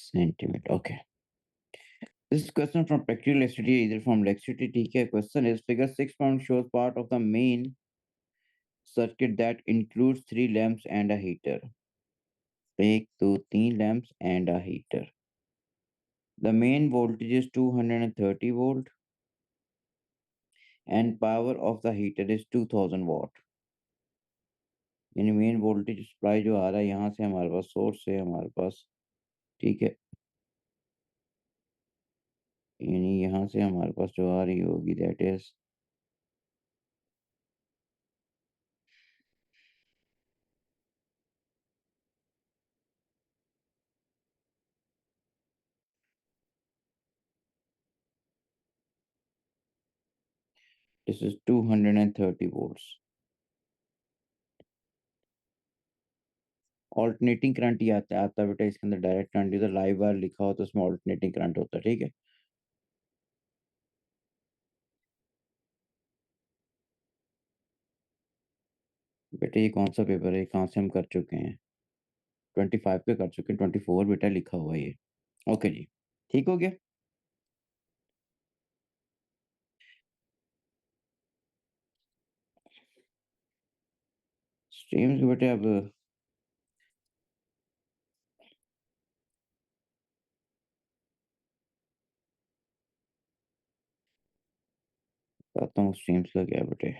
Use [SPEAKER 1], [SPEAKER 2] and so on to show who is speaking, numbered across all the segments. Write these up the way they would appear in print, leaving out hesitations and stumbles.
[SPEAKER 1] Centimetre. Okay. This question from practical electricity, either from electricity. ठीक है. Question is figure 6 shows part of the main circuit that includes 3 lamps and a heater. 1, 2, 3 lamps and a heater. The main voltage is 230 volt and power of the heater is 2000 watt. यानी main voltage supply जो आ रहा है यहाँ से हमारे पास source है हमारे पास. ठीक है. यानी यहाँ से हमारे पास जो आ रही होगी that is this is 230 volts. Alternating current ही आता है बेटा इसके अंदर. डायरेक्ट करंट इधर लाइव वायर लिखा हो तो उसमें ऑल्टरनेटिंग करंट होता है. ठीक है. बेटा ये कौन सा पेपर है, कहाँ से हम कर चुके हैं? 25 पे कर चुके हैं. 24 बेटा लिखा हुआ है ये. ओके जी. ठीक हो गया. स्ट्रीम्स बेटे अब बताता हूँ स्ट्रीम्स का क्या बेटे.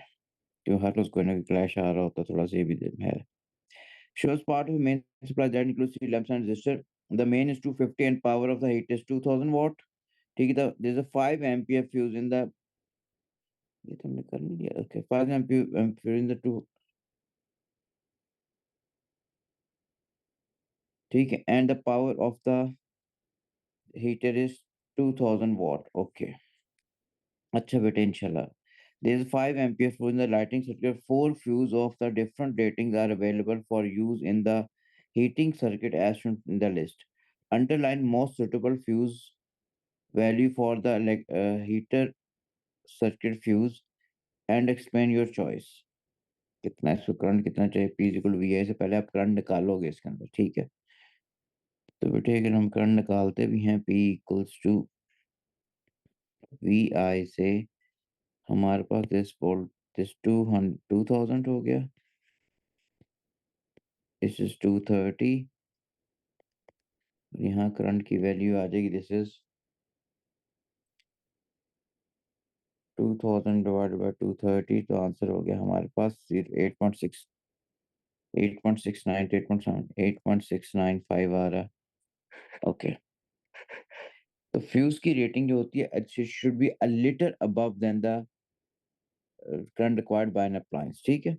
[SPEAKER 1] क्यों हर रोज कोई ना कोई क्लैश आ रहा होता है, थोड़ा सा ये भी है. Shows part of main supply that includes 3 lamps and resistor. The main is 250 and power of the heat is 2000 watt. ठीक है. There's a 5 ampere fuse in the. ये तो हमने कर नहीं लिया. Okay, 5 ampere in the two. ठीक है. And the power of the heater is 2000 watt. Okay. अच्छा बेटा इंशाल्लाह. There is 5 ampere fuse in the lighting circuit. 4 fuse of the different ratings are available for use in the heating circuit as shown in the list. Underline most suitable fuse value for the heater circuit fuse and explain your choice. कितना इसको current कितना चाहिए? P equal we आई से पहले आप current निकालोगे इसके अंदर. ठीक है. तो बेटे अगर हम करंट निकालते भी हैं P इक्वल्स टू वी आई से हमारे पास दिस 2000 हो गया. This is 230. यहाँ करंट की वैल्यू आ जाएगी. This is 2000 divided by 230. तो आंसर हो गया हमारे पास 8.6 8.69 8.695 आ रहा है. ओके. तो फ्यूज की रेटिंग जो होती है it should be a little above than the current required by an appliance. ठीक है.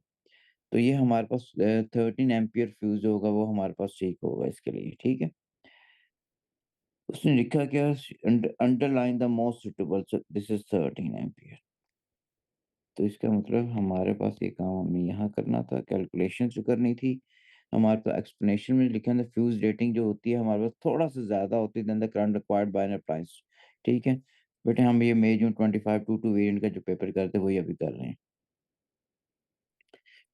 [SPEAKER 1] तो ये हमारे पास 13 एम्पियर फ्यूज होगा वो हमारे पास ठीक होगा इसके लिए. ठीक है. उसने लिखा क्या? Underline the most suitable. This is 13 ampere. तो इसका मतलब हमारे पास ये काम हमें यहाँ करना था, कैलकुलेशन जो करनी थी. हमारे पास एक्सप्लेनेशन में लिखा है फ्यूज रेटिंग जो होती है हमारे पास थोड़ा सा ज्यादा होती है then the current required by an appliance. ठीक है. बेटे हम ये मई जून 25 टू वेरिएंट का जो पेपर करते हैं वही अभी कर रहे हैं.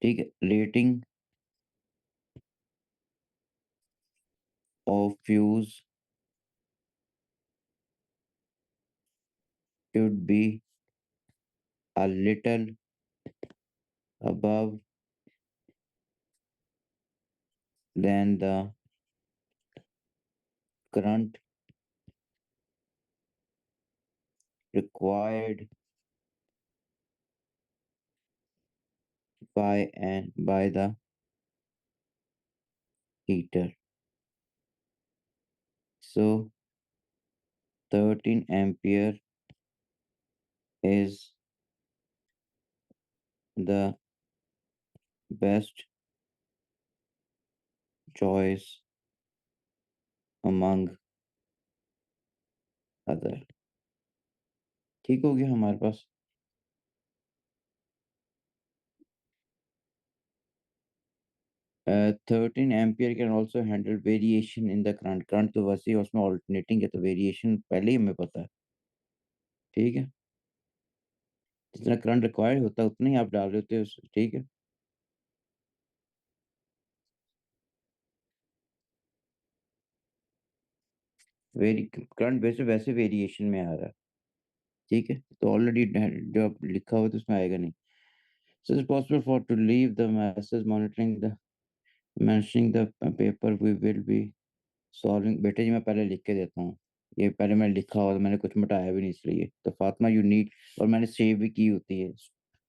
[SPEAKER 1] ठीक है. Rating of fuse should be a little above than the current required by the heater. So 13 ampere is the best choice among other. ठीक हो गया हमारे पास. 13 ampere can also handle variation in the current. Current तो वैसे ही उसमें alternating है तो variation पहले ही हमें पता है. ठीक है. जितना करंट रिक्वायर्ड होता है उतना ही आप डाल रहे होते हो. ठीक है. वेरी करंट वैसे वैसे वेरिएशन में आ रहा है, ठीक है? तो ऑलरेडी जो आप लिखा हुआ है तो उसमें आएगा नहीं। So it's possible for to leave the message monitoring the mentioning the paper we will be solving। बेटे जी मैं पहले लिख के देता हूँ, ये पहले मैंने लिखा हुआ था, मैंने कुछ मिटाया भी नहीं इसलिए। तो फातिमा यू नीड, और मैंने सेव भी की होती है,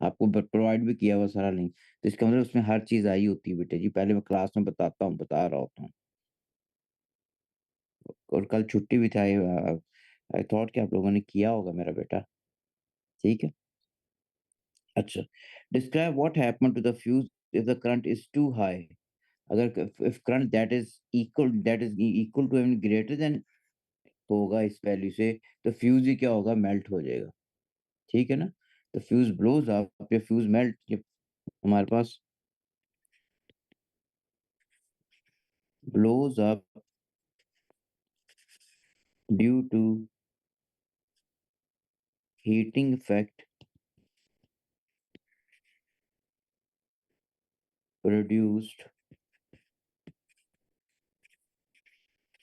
[SPEAKER 1] आपको प्रोवाइड भी किया हुआ सारा लिंक, तो इसका मतलब उसमें हर चीज़ आई होती है बेटे जी, पहले मैं क्लास में बताता हूँ, बता रहा होता हूँ। और कल छुट्टी भी था, आई थॉट कि आप लोगों ने किया होगा मेरा बेटा, ठीक है? अच्छा, describe what happened to the fuse if the current is too high. अगर if current that is equal to and greater than होगा इस वैल्यू से, तो फ्यूज ही क्या होगा, मेल्ट हो जाएगा, ठीक है ना? तो फ्यूज ब्लोज अप या फ्यूज मेल्ट जब हमारे पास blows up due to heating effect produced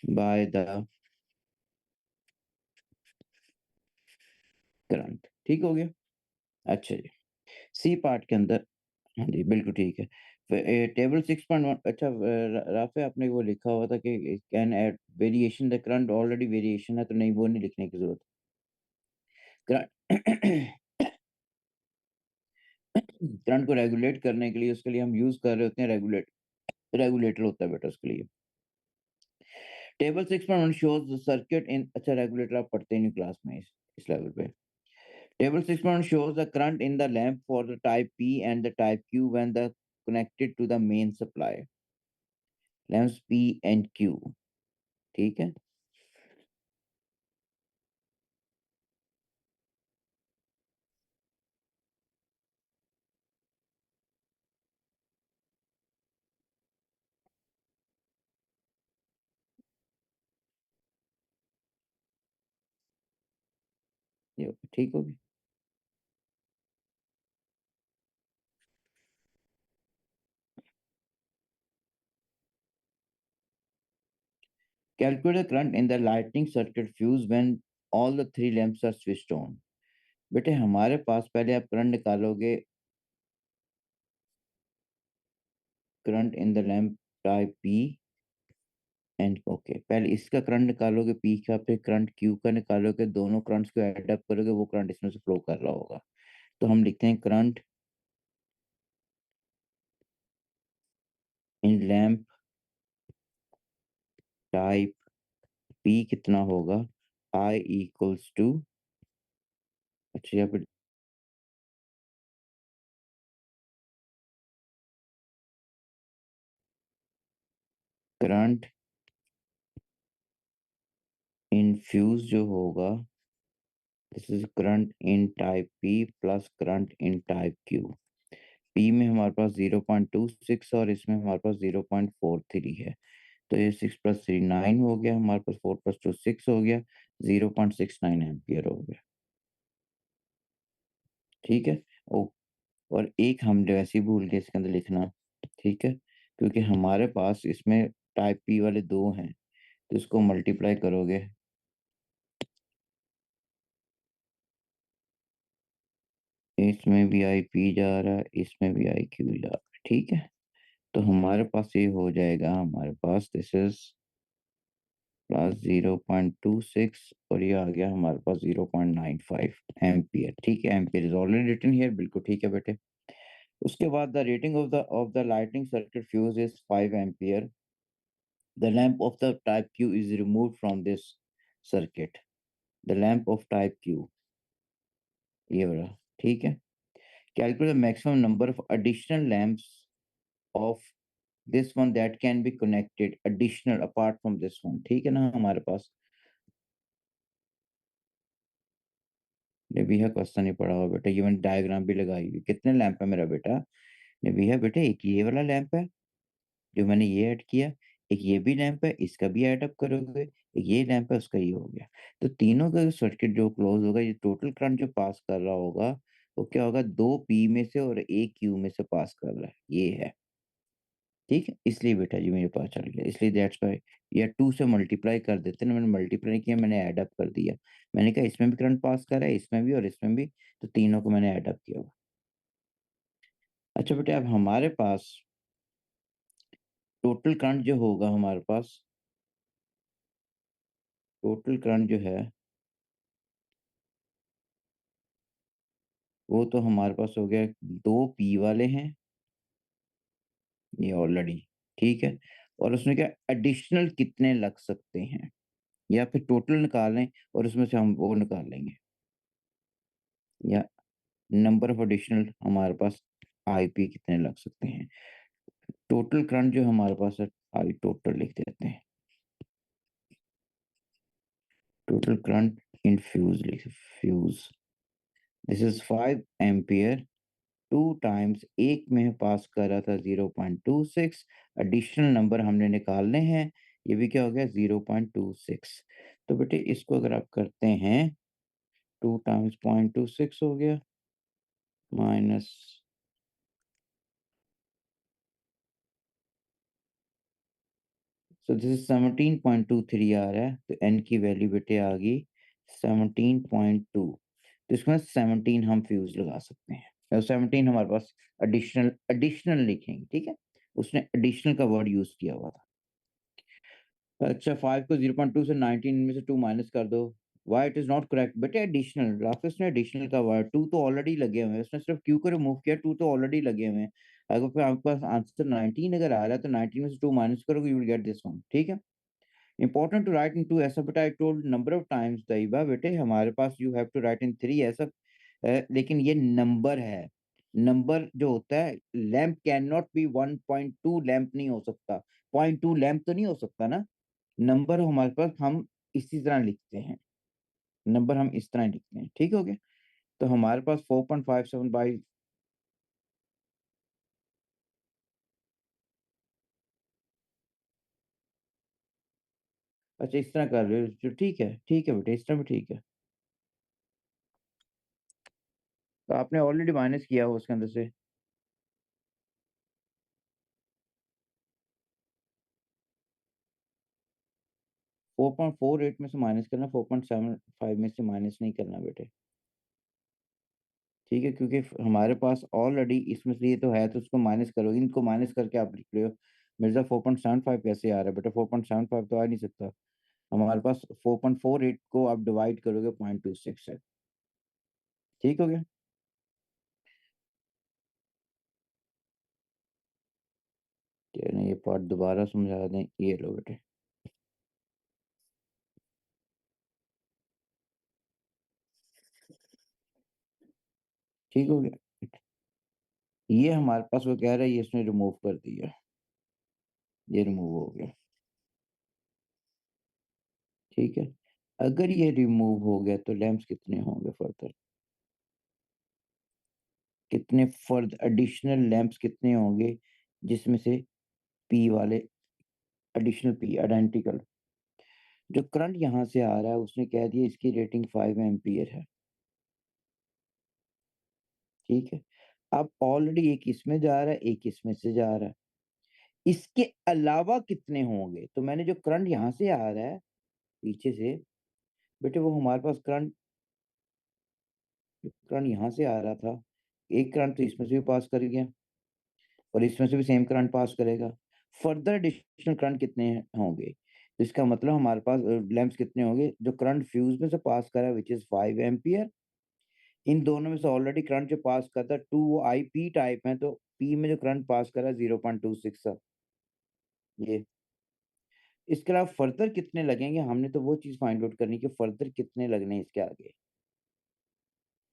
[SPEAKER 1] by the current, ठीक हो गया? अच्छा जी, सी पार्ट के अंदर, हाँ जी, बिल्कुल ठीक है। टेबल 6.1, अच्छा राफ़े आपने वो लिखा हुआ था कि can add variation the current, already variation है तो नहीं, वो नहीं लिखने की ज़रूरत। करंट करंट को रेगुलेट करने के लिए उसके लिए हम यूज़ कर रहे होते हैं रेगुलेटर होता है बेटा उसके लिए। Table 6.1 shows the circuit in, अच्छा रेगुलेटर आप पढ़ते ही नहीं क्लास में इस लेवल पे। Table 6.1 shows the current in the lamp for the type P and the type Q when the connected to the main supply. Lamps P and Q, ठीक है? ये ठीक होगी। Calculate the current in the lighting circuit fuse when all the three lamps are switched on। बेटे हमारे पास पहले आप current निकालोगे, current in the lamp type P and okay, पहले इसका करंट निकालोगे पी का, फिर करंट क्यू का निकालोगे, दोनों करंट्स को ऐड अप करोगे, वो करंट इसमें से फ्लो कर रहा होगा। तो हम लिखते हैं current in lamp type P कितना होगा, आई इक्वल्स टू, अच्छा या फिर करंट इन फ्यूज जो होगा, this is current in type P plus current in type Q. P में हमारे पास 0.26 और इसमें हमारे पास 0.43 है, तो ये 6 प्लस 3 9 हो गया, हमारे पास 4 प्लस 2 6 हो गया, 0.69 एम्पियर हो गया, ठीक है? ओ, और एक हम वैसे ही भूल गए इसके अंदर लिखना, ठीक है? क्योंकि हमारे पास इसमें टाइप पी वाले दो हैं, तो इसको मल्टीप्लाई करोगे, इसमें भी आई पी जा रहा है, इसमें भी आई क्यू जा रहा है, ठीक है? तो हमारे पास ये हो जाएगा, हमारे पास दिस इज प्लस 0.26 और ये आ गया हमारे पास 0.95 एम्पियर, ठीक है? Ampere is already written here, बिल्कुल ठीक है बेटे। उसके बाद the rating of the lighting circuit fuse is 5 ampere. The lamp of the type Q is removed from this circuit. The lamp of type Q, ये वाला, ठीक है? Calculate the maximum number of additional lamps of this one that can be connected additional apart from this one, ठीक है ना? हमारे पास नेबिया question नहीं पड़ा हुआ बेटा, ये मैंने डायग्राम भी लगाई हुई, कितने लैंप है मेरा बेटा नेबिया? बेटे एक ये वाला लैंप है जो मैंने ये ऐड किया, एक ये भी लैंप है, इसका भी ऐड अप करोगे, एक ये लैंप है, उसका ये हो गया, तो तीनों का सर्किट जो क्लोज होगा, ये टोटल करंट जो पास कर रहा होगा, वो क्या होगा, 2 पी में से और 1 क्यू में से पास कर रहा है, ये है। ठीक है, इसलिए बेटा जी मेरे पास चल गया, इसलिए दैट्स व्हाई, या 2 से मल्टीप्लाई कर देते ना, मैंने मल्टीप्लाई किया, मैंने ऐड अप कर दिया। मैंने कहा इसमें भी करंट पास कर रहा है, इसमें भी और इसमें भी, तो तीनों को मैंने ऐड अप किया हुआ। अच्छा बेटा, अब हमारे पास टोटल करंट जो होगा हमारे पास, टोटल करंट जो है, वो तो हमारे पास हो गया 2 पी वाले हैं, ये ऑलरेडी, ठीक है? और उसमें क्या एडिशनल कितने लग सकते हैं, या फिर टोटल निकालें और उसमें से हम वो निकाल लेंगे, या नंबर ऑफ एडिशनल हमारे पास आईपी कितने लग सकते हैं। टोटल करंट जो हमारे पास है, आई टोटल लिख देते हैं, टोटल करंट इन फ्यूज लिख, fuse, this is 5 ampere, 2 times, एक में पास कर रहा था 0.26, एडिशनल नंबर हमने निकालने हैं, ये भी क्या हो गया 0.26। तो बेटे इसको अगर आप करते हैं, 2 टाइम्स 0.26 हो गया, माइनस, सो दिस इज 17.23 आ रहा है, तो एन की वैल्यू बेटे आ गई 17.2। तो इसमें 17 हम फ्यूज लगा सकते हैं, और 17 हमारे पास एडिशनल, एडिशनल लिखेंगे, ठीक है? उसने एडिशनल का वर्ड यूज किया हुआ था। अच्छा, 5 को 0.2 से 19 में से 2 माइनस कर दो। Why it is not correct बेटे, एडिशनल, राकेश ने एडिशनल का वर्ड, 2 तो ऑलरेडी लगे हुए हैं, उसने सिर्फ क्यू को रिमूव किया, 2 तो ऑलरेडी लगे हुए हैं। अगर फिर आपके पास आंसर 19 अगर आ रहा है, तो 19 में से 2 माइनस करोगे, you will get this one, ठीक है? इंपॉर्टेंट टू राइट इन 2 ऐसा बेटा, I told number of times दैबा बेटे, हमारे पास यू हैव टू राइट इन 3 ऐसा, लेकिन ये नंबर है। नंबर जो होता है, lamp can not B 1.2 lamp नहीं हो सकता, 0.2 लैंप तो नहीं हो सकता ना। नंबर हमारे पास हम इसी तरह लिखते हैं, नंबर हम इस तरह लिखते हैं, ठीक हो गया? तो हमारे पास 4.57 बाई, अच्छा इस तरह कर रहे हो, तो ठीक है बेटा, इस तरह भी ठीक है। तो आपने ऑलरेडी माइनस किया हो उसके अंदर से, 4.48 में से माइनस करना, 4.75 में से माइनस नहीं करना बेटे, ठीक है? क्योंकि हमारे पास ऑलरेडी इसमें से ये तो है, तो उसको माइनस करो, इनको माइनस करके आप लिख रहे हो। मिर्जा 4.75 कैसे आ रहा है बेटा, 4.75 तो आ नहीं सकता। हमारे पास 4.48 को आप डिवाइड करोगे 0.26 से, ठीक हो गया? नहीं, ये पार्ट दोबारा समझा दें, ये लो बेटे, ठीक हो गया? ये हमारे पास वो कह रहा है, ये इसने रिमूव कर दिया, ये रिमूव हो गया, ठीक है? अगर ये रिमूव हो गया, तो लैंप्स कितने होंगे फर्दर, कितने फर्द एडिशनल लैंप्स कितने होंगे, जिसमें से पी वाले, एडिशनल पी आइडेंटिकल, जो करंट यहाँ से आ रहा है, उसने कह दिया इसकी रेटिंग 5 एम्पीयर है, ठीक है? अब ऑलरेडी एक इसमें जा रहा है, एक इसमें से जा रहा है, इसके अलावा कितने होंगे? तो मैंने जो करंट यहाँ से आ रहा है पीछे से, बेटे वो हमारे पास करंट, करंट यहाँ से आ रहा था, एक करंट तो इसमें से भी पास कर गया, और इसमें से भी सेम करंट पास करेगा। फर्दर एडिशनल करंट कितने होंगे? तो इसका मतलब हमारे पास लैंप्स कितने होंगे, जो करंट फ्यूज में से पास कर रहा है, विच इज 5 एम्पियर, इन दोनों में से ऑलरेडी करंट जो पास करता है, 2 वो आई पी टाइप है, तो पी में जो करंट पास कर रहा है 0.26 है, ये। इसके अलावा फर्दर कितने लगेंगे, हमने तो वो चीज फाइंड आउट करनी कि फर्दर कितने लगने हैं इसके आगे।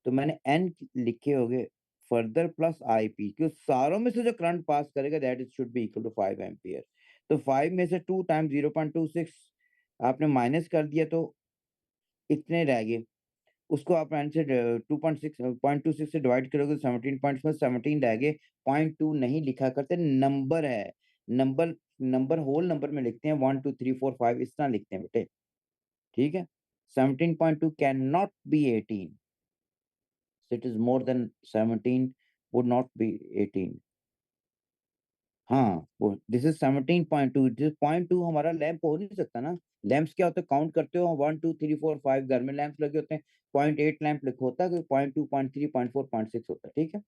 [SPEAKER 1] तो मैंने एन लिखे होंगे, फर्दर प्लस आईपी, क्यों सारों में से जो करंट पास करेगा that is should be equal to 5 ampere. तो 5 में से 2 टाइम्स 0.26 आपने माइनस कर दिया, तो इतने रह गए, उसको आप आंसर 2.6 से डिवाइड करोगे, 17 पॉइंट्स में 17 रह गए, 0.2 नहीं लिखा करते, नंबर है, नंबर, नंबर होल नंबर में लिखते हैं, 1 2 3 4 5 इस तरह लिखते हैं बेटे, ठीक है? 17.2 can not B 18, so it is more than 17 would not be 18, हाँ, वो दिस इज 17.2, दिस 0.2 हमारा लैंप हो नहीं सकता ना। लैंप्स क्या होता है, काउंट करते हो 1 2 3 4 5, घर में लैंप्स लगे होते हैं, 0.8 लैंप लिखा होता है, 0.2 0.3 0.4 0.6 होता है, ठीक है।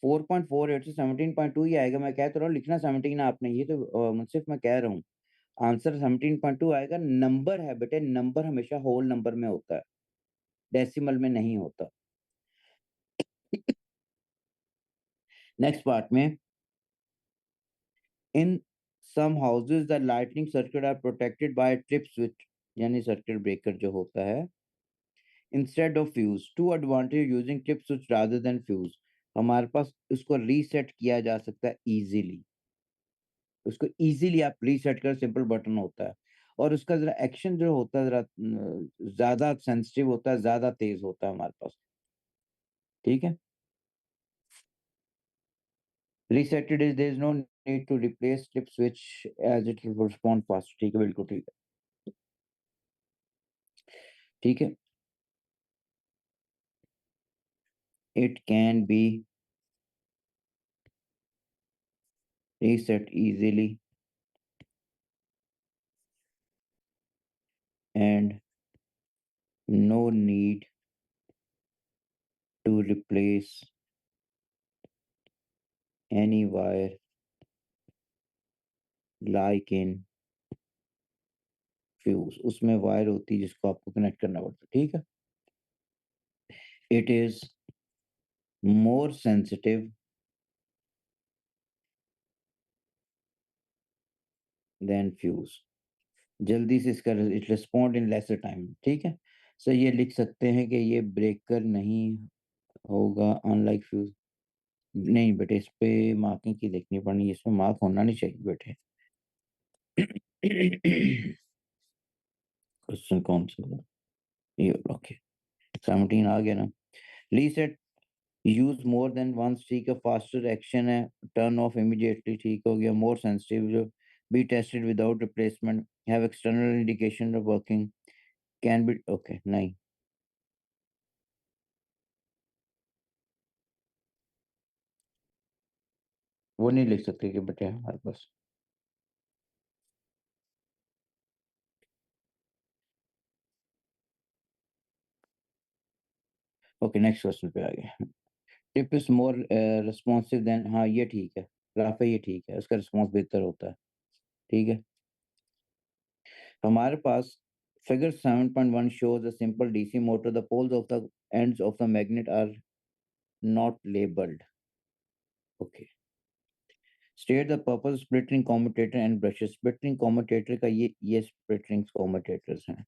[SPEAKER 1] 4.48 से 17.2 ही आएगा, मैं कह तो रहा हूँ, लिखना 17 है आपने, ये तो सिर्फ मैं कह रहा हूँ। आंसर 17.2 आएगा, नंबर है बेटे, नंबर हमेशा होल नंबर में होता है, डेसिमल में नहीं होता। नेक्स्ट पार्ट में, in some houses the lightning circuit are protected by trip switch, यानी सर्किट ब्रेकर जो होता है, instead of fuse. Two advantage using trip switch rather than fuse, हमारे पास उसको रीसेट किया जा सकता है इजीली, उसको इजीली आप रीसेट कर, सिंपल बटन होता है, और उसका जरा एक्शन जो होता है जरा ज्यादा सेंसिटिव होता है, ज्यादा तेज होता है हमारे पास, ठीक है। Resetted is there is no need to replace slip switch as it will respond fast, ठीक है, बिल्कुल ठीक है, ठीक है। It can be reset easily and no need to replace any wire like in fuse, उसमें वायर होती है जिसको आपको कनेक्ट करना पड़ता है, ठीक है। It is more sensitive than fuse, जल्दी से इसका it respond in lesser time, ठीक है। सो ये लिख सकते हैं कि ये ब्रेकर नहीं होगा अनलाइक फ्यूज। नहीं बेटे, इस पे मार्किंग की देखनी पड़नी, इसमें मार्क होना नहीं चाहिए बेटे। क्वेश्चन कौन सा था? ये ओके, 17 आ गया ना। Reset use more than once, ठीक है। फास्टर एक्शन है, टर्न ऑफ इमीडिएटली, ठीक हो गया। मोर सेंसिटिव, जो be tested without replacement, have external indication of working, can be, okay नहीं, वो नहीं लिख सकते कि बेटे हमारे पास। ओके, नेक्स्ट क्वेश्चन पे आ गए। Tip is more responsive than, हाँ ये ठीक है, राफे ये ठीक है, उसका रिस्पॉन्स बेहतर होता है, ठीक है। हमारे पास figure 7.1 shows a simple DC motor. The poles of the ends of the magnet are not labeled. Okay. State the purpose of split ring commutator and brushes. Split ring commutator का ये split ring commutators हैं।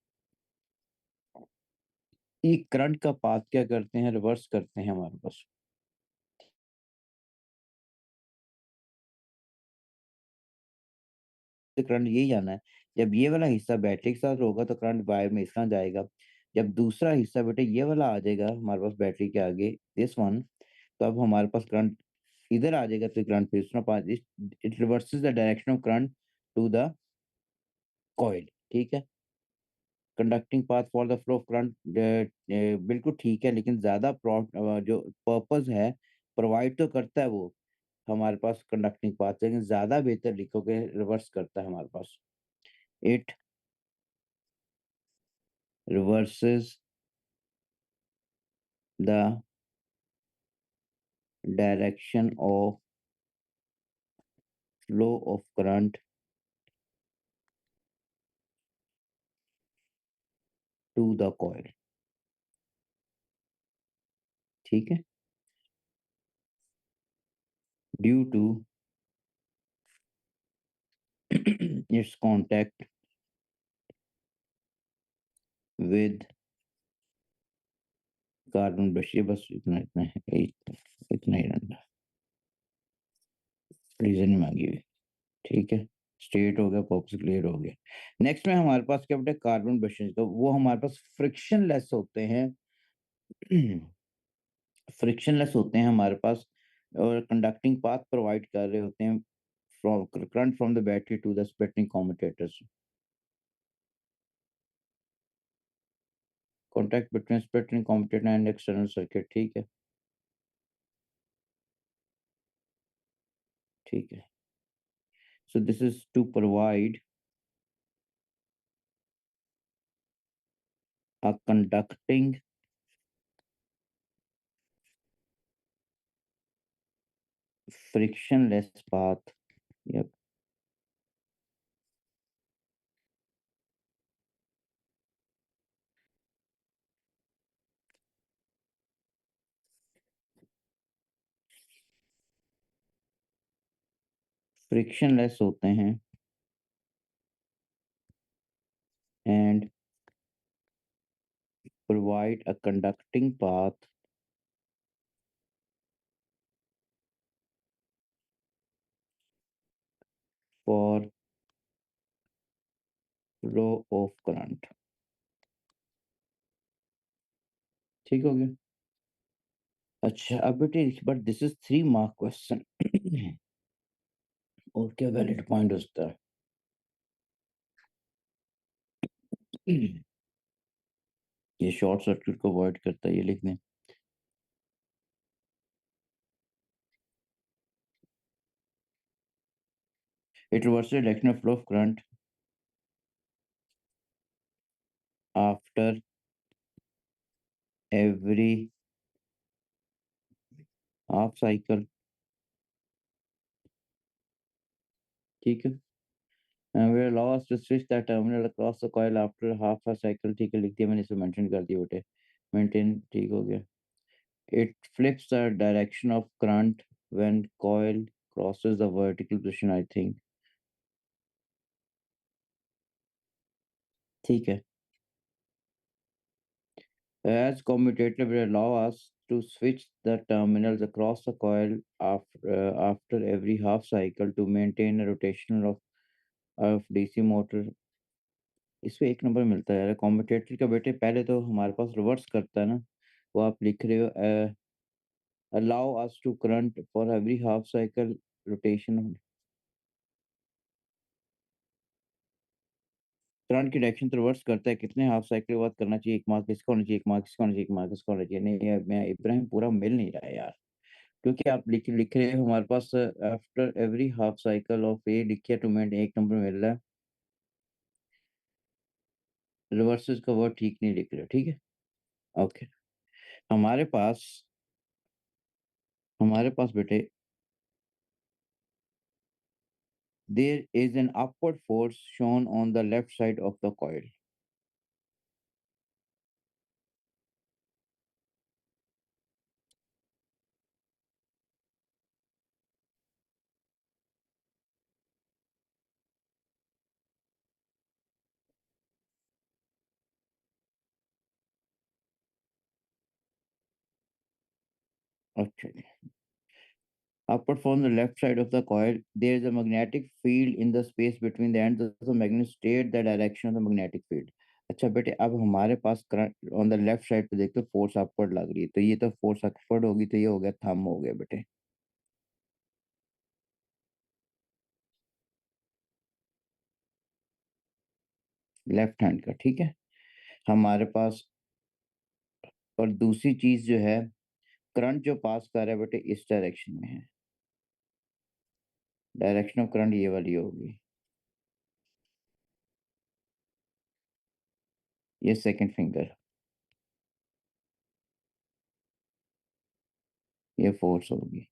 [SPEAKER 1] ये current का path क्या करते हैं, reverse करते हैं हमारे पास। तो करंट यही जाना है, जब ये वाला हिस्सा बैटरी के साथ होगा तो करंट वायर में इस तरह जाएगा, जब दूसरा हिस्सा बेटे ये वाला आ जाएगा हमारे पास बैटरी के आगे, दिस वन, तो अब हमारे पास करंट इधर आ जाएगा, तो करंट फिर उसने पास, it reverses the direction of current to the coil, ठीक है। Conducting path for the flow of current, बिल्कुल ठीक है, लेकिन ज्यादा जो पर्पस है, प्रोवाइड तो करता है वो हमारे पास कंडक्टिंग पाथ, लेकिन ज्यादा बेहतर लिखोगे रिवर्स करता है हमारे पास। It reverses the direction of flow of current to the coil, ठीक है, due to its contact with carbon brush. ये बस इतना इतना है, इतना ही रहना, रीजन ही मांगी हुई, ठीक है। स्टेट हो गया, पर्पस क्लियर हो गया। नेक्स्ट में हमारे पास क्या बेटा, कार्बन ब्रशेज, तो वो हमारे पास फ्रिक्शन लेस होते हैं। फ्रिक्शनलेस होते हैं हमारे पास, और कंडक्टिंग पाथ प्रोवाइड कर रहे होते हैं from current from the battery to the splitting commutators. Contact between splitting commutator and external circuit, ठीक है। ठीक है। So this is to provide a conducting frictionless path. Yep. Frictionless होते हैं and provide a conducting path for flow of current. ठीक हो गया? अच्छा, अब बेटे but this is 3 mark question. और क्या वैलिड पॉइंट होता है? ये शॉर्ट सर्किट को अवॉइड करता है, ये लिखने। It reverses the direction of flow of current after every half cycle। ठीक है। will allow us to switch that terminal across the coil after half a cycle। ठीक है, लिख दिया मैंने, इसे मेंशन कर दिया बेटे। मेंटेन, ठीक हो गया। It flips the direction of current when coil crosses the vertical position, I think। ठीक है। As commutator will allow us to switch the terminals across the coil after every half cycle to maintain a rotation of DC motor। इसमें 1 number मिलता है यार। Commutator का बेटे पहले तो हमारे पास रिवर्स करता है ना, वो आप लिख रहे हो allow us to current for every half cycle rotation। Current की डायरेक्शन तो रिवर्स करता है, कितने हाफ साइकिल के बाद करना चाहिए, 1 मार्क किसका होना चाहिए, 1 मार्क किसका होना चाहिए, 1 मार्क किसका होना चाहिए। नहीं यार, मैं इब्राहिम पूरा मिल नहीं रहा है यार। क्योंकि आप लिख रहे हो हमारे पास after every half cycle of a लिखिए टू मिनट, 1 नंबर मिल रहा है। रिवर्सेस का वर्ड ठीक नहीं लिख रहे हो, ठीक है? ओके। हमारे पास हमारे पास बेटे there is an upward force shown on the left side of the coil। अच्छा, upward force on the left side of the coil, there is a magnetic field in the space between the ends of the magnet state the direction of the magnetic field। अच्छा बेटे, अब हमारे पास current on the left side पे देखते force upward लग रही है, तो ये तो फोर्स अपवर्ड होगी, तो ये हो गया थंब हो गया बेटे, लेफ्ट हैंड का। ठीक है। हमारे पास और दूसरी चीज जो है, करंट जो पास कर रहा है बेटे इस डायरेक्शन में है, डायरेक्शन ऑफ करंट ये वाली होगी, ये सेकंड फिंगर, ये फोर्स होगी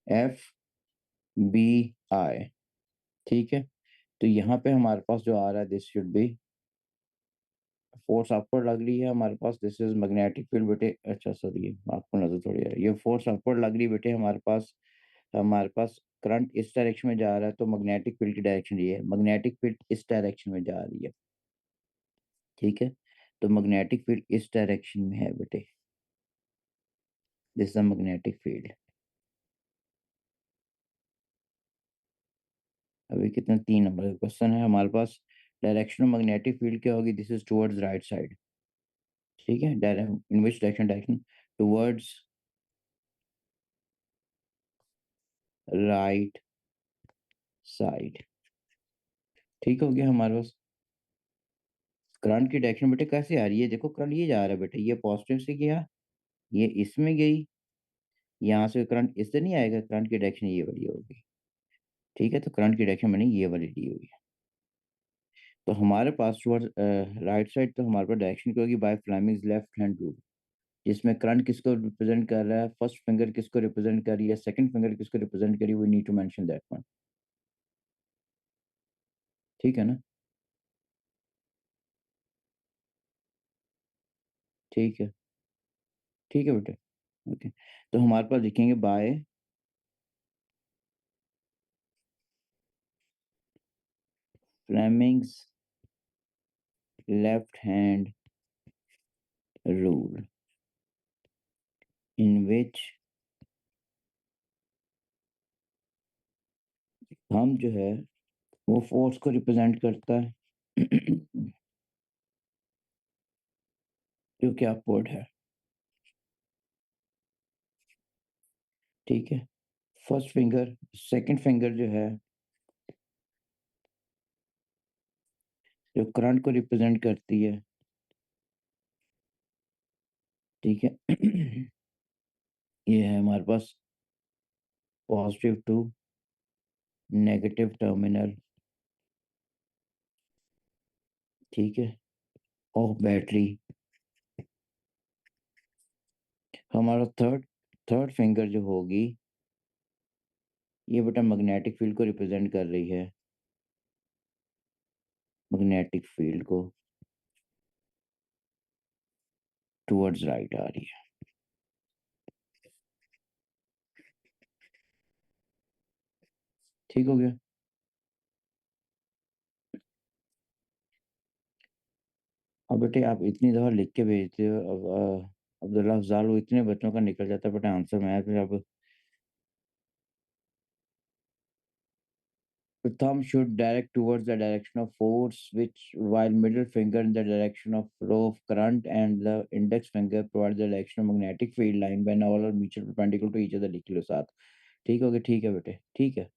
[SPEAKER 1] एफ बी आई। ठीक है। तो यहाँ पे हमारे पास जो आ रहा है, this should be force upward लग रही है हमारे पास, दिस इज मैग्नेटिक फील्ड बेटे। अच्छा सॉरी, आपको नजर थोड़ी आ रही है, ये फोर्स अपवर्ड लग रही है बेटे हमारे पास करंट इस डायरेक्शन में जा रहा है, तो मैग्नेटिक फील्ड की डायरेक्शन ये है, मैग्नेटिक फील्ड इस डायरेक्शन में जा रही है। ठीक है। तो मैग्नेटिक फील्ड इस डायरेक्शन में है बेटे, this is the magnetic field. अभी कितना, 3 नंबर का क्वेश्चन है हमारे पास। डायरेक्शन ऑफ मैग्नेटिक फील्ड क्या होगी, this is towards right side. ठीक है। In which direction towards right side. ठीक हो गया हमारे पास। करंट की डायरेक्शन बेटे कैसे आ रही है, देखो करंट ये जा रहा है बेटे, ये पॉजिटिव से गया, ये इसमें गई, यहाँ से करंट इससे नहीं आएगा, करंट की डायरेक्शन ये वाली होगी। ठीक है, तो करंट की डायरेक्शन मैंने ये वाली ली हुई है। तो हमारे पास टुवर्ड्स राइट साइड, तो हमारे पास डायरेक्शन क्या होगी, bye Fleming's left hand rule, जिसमें करंट किसको रिप्रेजेंट कर रहा है, फर्स्ट फिंगर किसको रिप्रेजेंट कर रही है, सेकंड फिंगर किसको रिप्रेजेंट कर रही है, we need to mention that one. ठीक है ना? ठीक है, ठीक है बेटे। ओके, तो हमारे पास लिखेंगे by Fleming's left hand rule, in which हम जो है वो फोर्स को रिप्रेजेंट करता है जो कि अपवर्ड है। ठीक है, फर्स्ट फिंगर, सेकंड फिंगर जो है जो करंट को रिप्रेजेंट करती है। ठीक है ये है हमारे पास पॉजिटिव टू नेगेटिव टर्मिनल। ठीक है, ऑफ बैटरी। हमारा थर्ड थर्ड फिंगर जो होगी, ये बेटा मैग्नेटिक फील्ड को रिप्रेजेंट कर रही है, मैग्नेटिक फील्ड को टुवर्ड्स राइट आ रही है। ठीक हो गया। अब बेटे आप इतनी दफा लिख के भेजते हो, अब अब्दुल्ला अफजाल, वो इतने बच्चों का निकल जाता है बेटा आंसर में, फिर अब the thumb should direct towards the direction of force, which while middle finger in the direction of flow of current and the index finger provides the direction of magnetic field line when all are mutually perpendicular to each other, लिख लो साथ। ठीक हो गया, ठीक है बेटे, ठीक है।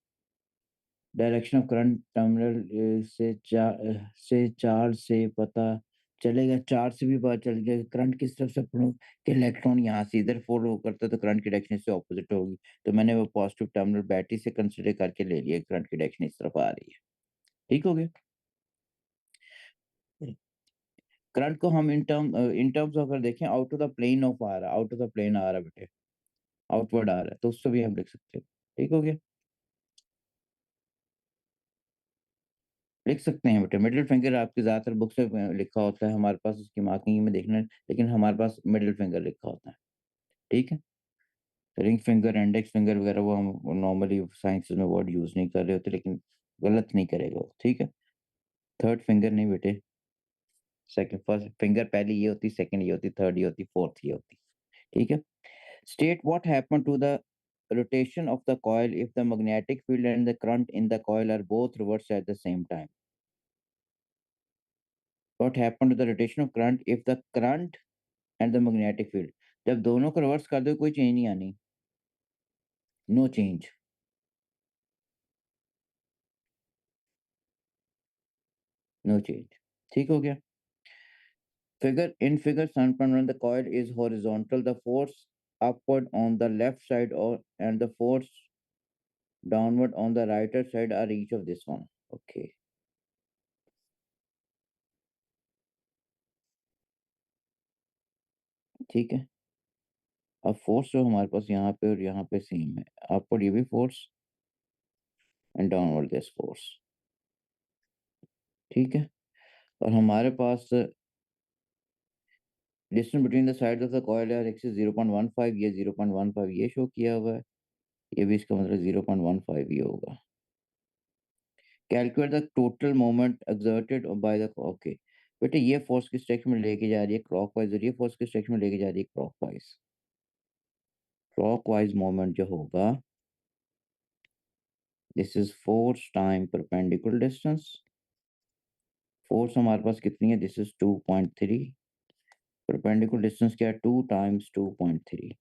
[SPEAKER 1] डायरेक्शन ऑफ करंट टर्मिनल से चार्ज से पता चलेगा, चार्ज से भी पता चल गया करंट किस तरफ से फ्लो, कि इलेक्ट्रॉन यहाँ से इधर फ्लो करता है तो करंट की डायरेक्शन इससे ऑपोजिट होगी। तो मैंने वो पॉजिटिव टर्मिनल बैटरी से कंसिडर करके ले लिया, करंट की डायरेक्शन इस तरफ आ रही है। ठीक हो गया। करंट को हम इन टर्म्स अगर देखें, out of the plane of आ रहा है, आउट ऑफ द प्लेन आ रहा है बेटे, आउटवर्ड आ रहा है, तो उससे भी हम लिख सकते हैं। ठीक हो गया, लिख सकते हैं बेटे। मिडिल फिंगर आपकी ज्यादातर बुक से लिखा होता है, हमारे पास उसकी मार्किंग में देखना है, लेकिन हमारे पास मिडिल फिंगर लिखा होता है। ठीक है, रिंग फिंगर, इंडेक्स फिंगर वगैरह वो हम नॉर्मली साइंस में वर्ड यूज नहीं कर रहे होते, लेकिन गलत नहीं करेगा वो। ठीक है, थर्ड फिंगर नहीं बेटे, सेकंड, फर्स्ट फिंगर पहली ये होती, सेकंड ये होती, थर्ड ये होती, फोर्थ ये होती। ठीक है, state what happened to the rotation of the coil if the magnetic field and the current in the coil are both reversed at the same time. What happened to the rotation of current if the current and the magnetic field, जब दोनों को reverse कर दो कोई change नहीं आनी, no change, no change. ठीक हो गया। Figure in figure 7.1, the coil is horizontal, the force upward on the left side or and the force downward on the right side are each of this one। okay, ठीक है। अब force जो हमारे पास यहाँ पे और यहाँ पे सेम है, अपवर्ड ये भी force and downward this force. ठीक है, और हमारे पास distance between the side of the coil है एक्सिस 0.15, ये 0.15 ये शो किया हुआ है, ये भी इसका मतलब 0.15 ये होगा। Calculate the total moment exerted by the, okay बेटे, ये फोर्स किस डायरेक्शन में लेके जा रही है, क्लॉकवाइज, और ये फोर्स किस डायरेक्शन में लेके जा रही है, क्लॉकवाइज। क्लॉकवाइज मोमेंट जो होगा, this is force time perpendicular distance. Force हमारे पास कितनी है, दिस इज 2.3, परपेंडिकुलर डिस्टेंस क्या है, 2 टाइम्स 2.3,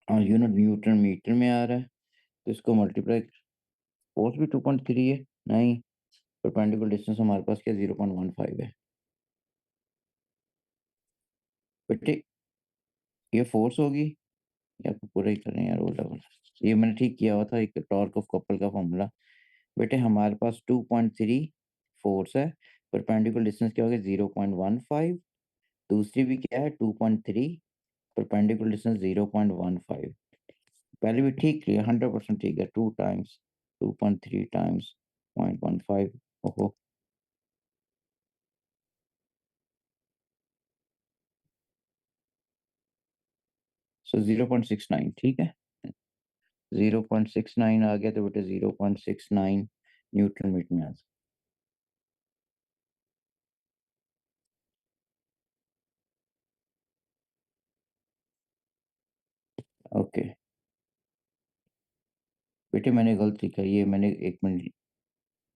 [SPEAKER 1] और यूनिट न्यूटन मीटर में आ रहा है, तो इसको मल्टीप्लाई, फोर्स भी 2.3 है, नहीं, परपेंडिकुलर डिस्टेंस हमारे पास क्या 0.15 है बेटे। ये फोर्स होगी या आपको पूरा ही कर रहे हैं यार वो लेवल। ये मैंने ठीक किया हुआ था, एक टॉर्क ऑफ कपल का फॉर्मूला। बेटे हमारे पास 2.3 फोर्स है, परपेंडिकुलर डिस्टेंस क्या होगा 0.15, दूसरी भी क्या है 2.3, परपेंडिकुलर डिस्टेंस 0.15। पहले भी ठीक किया, 100% ठीक है, 2 टाइम्स 2.3 टाइम्स 0.15। ओहो, सो 0.69 ठीक है। 0.69 आ गया तो बेटे 0.69 न्यूटन मीटर में आ जाए। ओके बेटे मैंने गलती करी है, मैंने एक मिनट,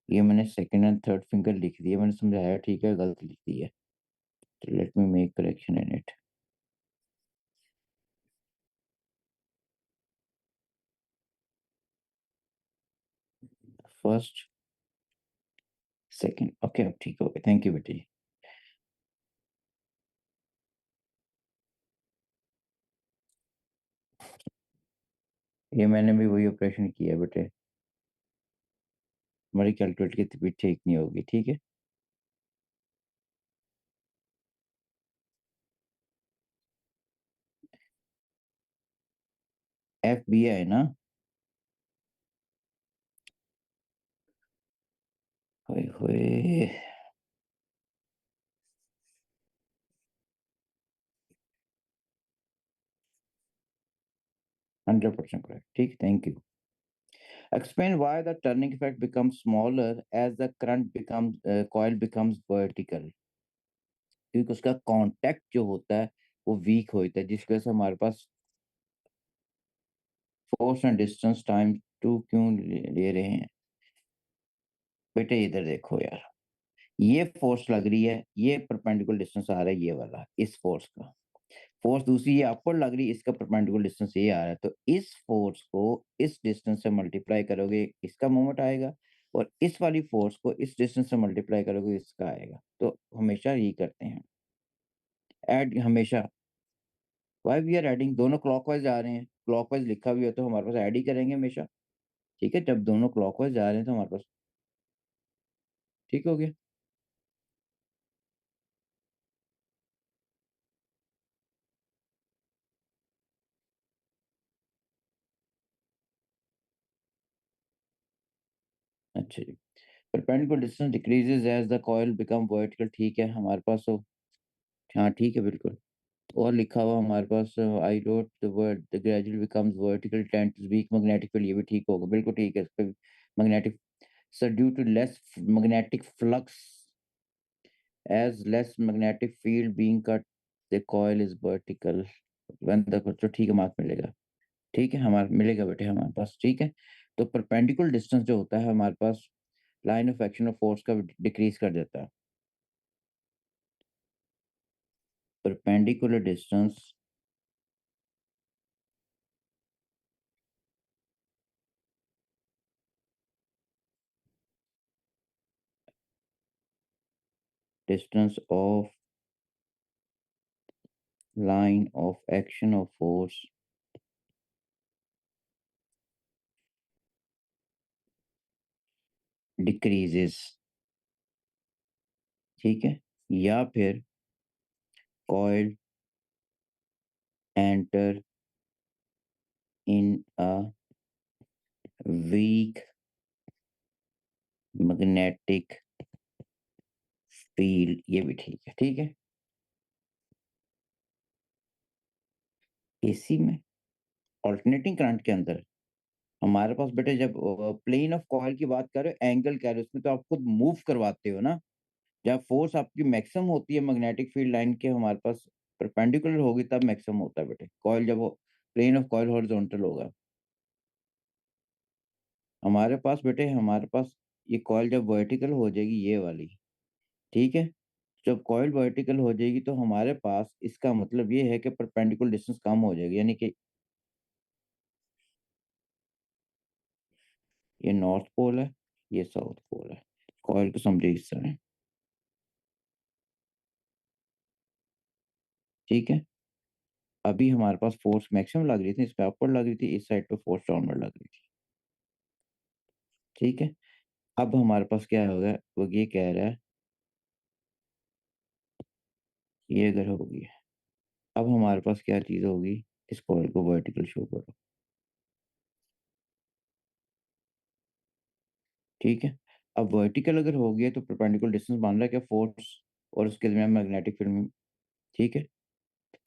[SPEAKER 1] ये मैंने सेकंड एंड थर्ड फिंगर लिख दिया, मैंने समझाया ठीक है, गलत लिख दी है। तो let me make correction in it. First second, okay अब ठीक हो गया, थैंक यू बेटे। ये मैंने भी वही ऑपरेशन किया बेटे, हमारी कैलकुलेट की तबीयत ठीक नहीं होगी, ठीक है। FBI ना, होए होए, 100% करेक्ट, ठीक, thank you. Explain why the turning effect becomes smaller as the current becomes coil becomes vertical। क्योंकि उसका कांटेक्ट जो होता है वो वीक होता है, जिसकी वजह से हमारे पास force and distance time two क्यों ले रहे हैं। बेटे इधर देखो यार, ये फोर्स लग रही है, ये परपेंडिकुलर डिस्टेंस आ रहा है ये वाला, इस फोर्स का फोर्स, दूसरी ये अपवर्ड लग रही है, इसका परपेंडिकुलर डिस्टेंस ये आ रहा है, तो इस फोर्स को इस डिस्टेंस से मल्टीप्लाई करोगे इसका मोमेंट आएगा, और इस वाली फोर्स को इस डिस्टेंस से मल्टीप्लाई करोगे इसका आएगा, तो हमेशा यही करते हैं, ऐड हमेशा। वाई वी आर एडिंग, दोनों क्लॉकवाइज जा रहे हैं, क्लॉकवाइज लिखा भी हो तो हमारे पास ऐड ही करेंगे हमेशा, ठीक है, जब दोनों क्लॉकवाइज जा रहे हैं तो हमारे पास ठीक हो गया। अच्छा जी, perpendicular distance decreases as the coil become vertical, ठीक है हमारे पास तो, हाँ ठीक है बिल्कुल। और लिखा हुआ हमारे पास, I wrote the word the gradual becomes vertical tend to weak magnetic field, ये भी ठीक होगा, बिल्कुल ठीक है, इस पे magnetic, sir due to less magnetic flux as less magnetic field being cut the coil is vertical, when the, तो ठीक है मार्क मिलेगा, ठीक है हमारा मिलेगा बेटे हमारे पास, ठीक है। तो परपेंडिकुलर डिस्टेंस जो होता है हमारे पास line of action of force का डिक्रीज कर देता है। Perpendicular distance, distance of line of action of force decreases, ठीक है, या फिर coil enter in a weak magnetic field, ये भी ठीक है, ठीक है। एसी में ऑल्टरनेटिंग करंट के अंदर हमारे पास बेटे, जब प्लेन ऑफ कॉइल की बात करें, एंगल कह रहे हो, उसमें तो आप खुद मूव करवाते हो ना, जब फोर्स आपकी मैक्सिमम होती है मैग्नेटिक फील्ड लाइन के हमारे पास परपेंडिकुलर होगी तब मैक्सिमम होता है बेटे, कॉइल जब वो प्लेन ऑफ कॉइल हॉरिजॉन्टल होगा हमारे पास बेटे, हमारे पास ये कॉइल जब वर्टिकल हो जाएगी ये वाली, ठीक है, जब कॉइल वर्टिकल हो जाएगी तो हमारे पास इसका मतलब ये है कि परपेंडिकुलर डिस्टेंस कम हो जाएगी, यानी कि ये नॉर्थ पोल है, ये साउथ पोल है, कॉइल को समझे इस तरह, ठीक है। अभी हमारे पास फोर्स मैक्सिमम लग रही थी, इस पे अपवर्ड लग रही थी, इस साइड पे फोर्स डाउनवर्ड लग रही थी। ठीक है। अब हमारे पास क्या होगा, वो ये कह रहा है, ये अगर होगी, अब हमारे पास क्या चीज होगी, इस कॉइल को वर्टिकल शो करो। ठीक है। अब वर्टिकल अगर हो गया तो परपेंडिकुलर डिस्टेंस मान रहा है क्या, फोर्स और उसके दरमियान मैग्नेटिक फील्ड में। ठीक है।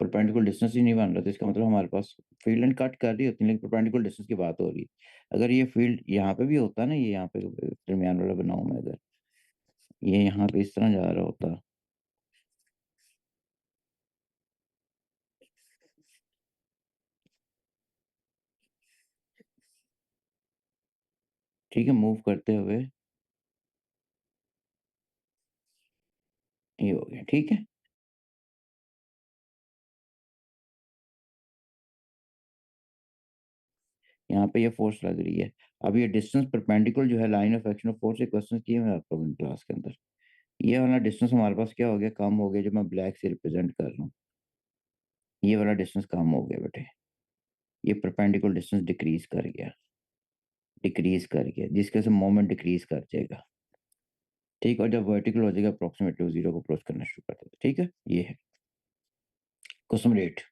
[SPEAKER 1] परपेंडिकुलर डिस्टेंस ही नहीं बन रहा, तो इसका मतलब हमारे पास फील्ड एंड कट कर रही होती है, लेकिन परपेंडिकुलर डिस्टेंस की बात हो रही है। अगर ये फील्ड यहाँ पे भी होता ना, ये यहाँ पे दरमियान वाला बनाऊं मैं, अगर ये यहाँ पे इस तरह जा रहा होता, ठीक है, मूव करते हुए ये हो गया। ठीक है। यहाँ पे ये फोर्स लग रही है। अब ये डिस्टेंस परपेंडिकुलर जो है line of action of force, ये क्वेश्चन किए हुए हैं आप लोगों ने क्लास के अंदर। ये वाला डिस्टेंस हमारे पास क्या हो गया, कम हो गया, जो मैं ब्लैक से रिप्रेजेंट कर रहा हूँ। ये वाला डिस्टेंस कम हो गया बेटे, ये परपेंडिकुलर डिस्टेंस डिक्रीज कर गया, जिसके से मोमेंट डिक्रीज कर जाएगा। ठीक। और जब वर्टिकल हो जाएगा अप्रोक्सीमेटली जीरो को अप्रोच करना शुरू कर देगा। ठीक है, ये है question 8।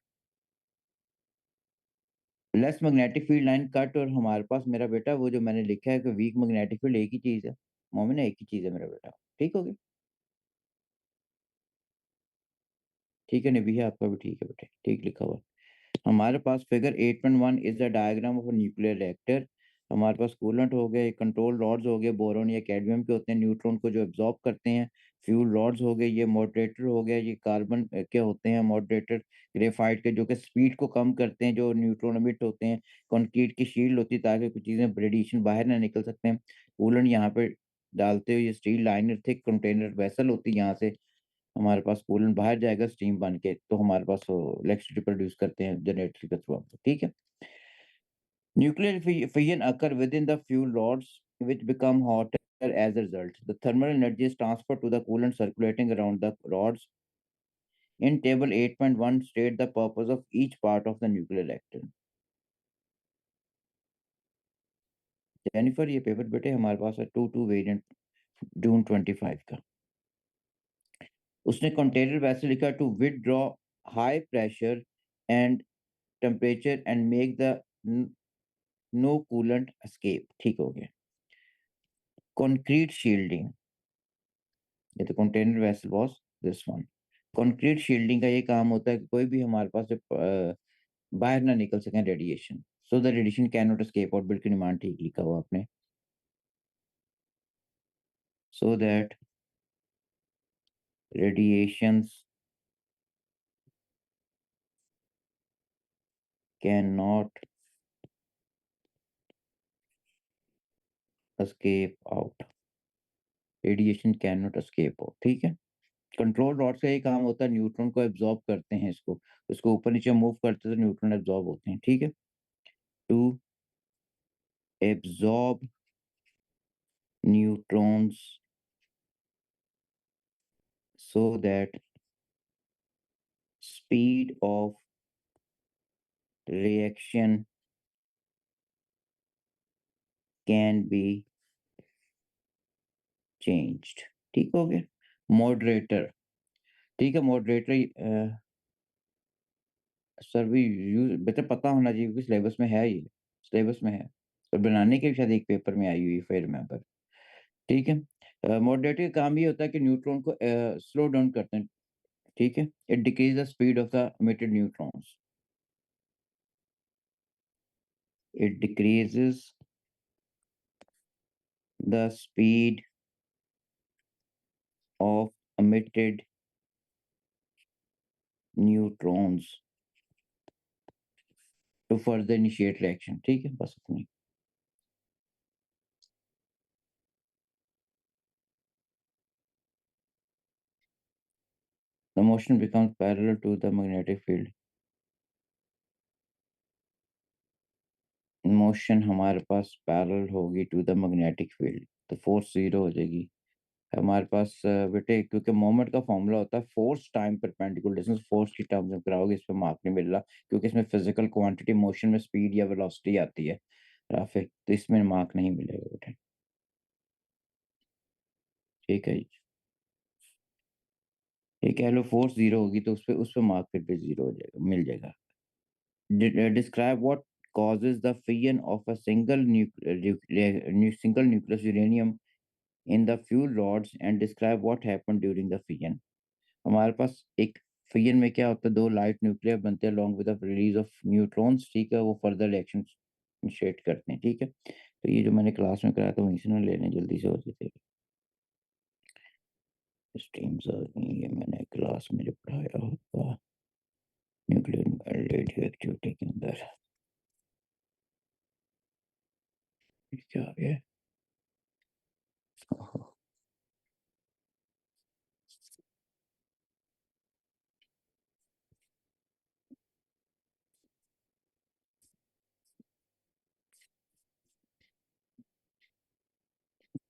[SPEAKER 1] Less magnetic field line cut, और हमारे पास मेरा बेटा वो जो मैंने लिखा है कि वीक मैग्नेटिक फील्ड एक ही चीज है, मोमिन एक ही चीज है मेरा बेटा। ठीक हो गया। ठीक है, नहीं है आपका भी ठीक है बेटे, ठीक लिखा हुआ। हमारे पास figure 8.1 is the diagram of nuclear reactor. हमारे पास कूलेंट हो गए, कंट्रोल रॉड्स हो गए, बोरोन या कैडमियम के होते हैं, न्यूट्रॉन को जो एब्जॉर्ब करते हैं। फ्यूल रॉड्स हो गए, ये मॉडरेटर हो गया, ये कार्बन के होते हैं मॉडरेटर, ग्रेफाइट के, जो कि स्पीड को कम करते हैं, जो न्यूट्रॉन एमिट होते हैं। कंक्रीट की शील्ड होती है ताकि कुछ चीजें रेडिएशन बाहर ना निकल सकते हैं। कूलेंट यहाँ पे डालते हुए, ये steel liner thick container vessel होती है, यहाँ से हमारे पास कूलेंट बाहर जाएगा स्टीम बन के, तो हमारे पास इलेक्ट्रिसिटी प्रोड्यूस करते हैं जनरेटर के थ्रू। ठीक है। Nuclear fission occur within the fuel rods, which become hotter as a result. The thermal energy is transferred to the coolant circulating around the rods. In table 8.1 state the purpose of each part of the nuclear reactor. Jennifer, ये paper बेटे हमारे पास है 2 variant, जून 25 का। उसने container वैसे लिखा, to withdraw high pressure and temperature and make the no coolant escape. ठीक हो गया। कंक्रीट शील्डिंग, ये तो container vessel was this one. Concrete shielding का ये काम होता है कि कोई भी हमारे पास से बाहर ना निकल सके radiation, so the radiation can not escape, और बिल्कुल डिमांड ठीक लिखा हुआ आपने, so that radiations can not escape out, radiation can not escape out. ठीक है। कंट्रोल रॉड का ये काम होता है, न्यूट्रॉन को एब्जॉर्ब करते हैं, इसको उसको ऊपर नीचे मूव करते हैं तो न्यूट्रॉन एब्जॉर्ब होते हैं। ठीक है। To absorb neutrons so that speed of reaction can be changed। ठीक हो गया। मॉडरेटर, ठीक है, मॉडरेटर सर भी यूज बेटर पता होना चाहिए क्योंकि सिलेबस में है, ये सिलेबस में है, और बनाने के भी शायद एक पेपर में आई हुई, फिर रिमेंबर। ठीक है। मॉडरेटर का काम ये होता है कि न्यूट्रॉन को स्लो डाउन करते हैं। ठीक है। It decrease the speed of the emitted neutrons, it decreases the speed of emitted neutrons to further initiate reaction. ठीक है, बस इतनी। The motion becomes parallel to the magnetic field, motion हमारे पास पैरेलल होगी टू द मैग्नेटिक फील्ड, तो force zero हो जाएगी, हमारे पास बेटे, क्योंकि मोमेंट का फॉर्मूला होता है force time perpendicular distance, force की टर्म्स में कराओगे इस पे मार्क नहीं मिल रहा, क्योंकि इसमें फिजिकल क्वांटिटी मोशन में स्पीड या वेलोसिटी आती है राफिक, तो इसमें मार्क नहीं मिलेगा बेटे। ठीक है जी। ये कह लो फोर्स जीरो होगी तो उस पे मार्क फिर भी जीरो हो जाएगा, मिल जाएगा। Describe what causes the fission of a single nucleus uranium in the fuel rods and describe what happened during the fission। हमारे पास एक फिजन में क्या होता है, दो लाइट न्यूक्लियर बनते हैं along with the release of neutrons, ठीक है, वो फर्दर रिएक्शन इनिशिएट करते हैं, ठीक है। तो ये जो मैंने क्लास में कराया था वहीं से ना ले लें जल्दी से, होते थे स्ट्रीम्स आ गई, ये मैंने क्लास में जो पढ़ाया होगा न्यूक्लियर रेडियो एक्टिविटी के अंदर। क्या आ गया? ओहो,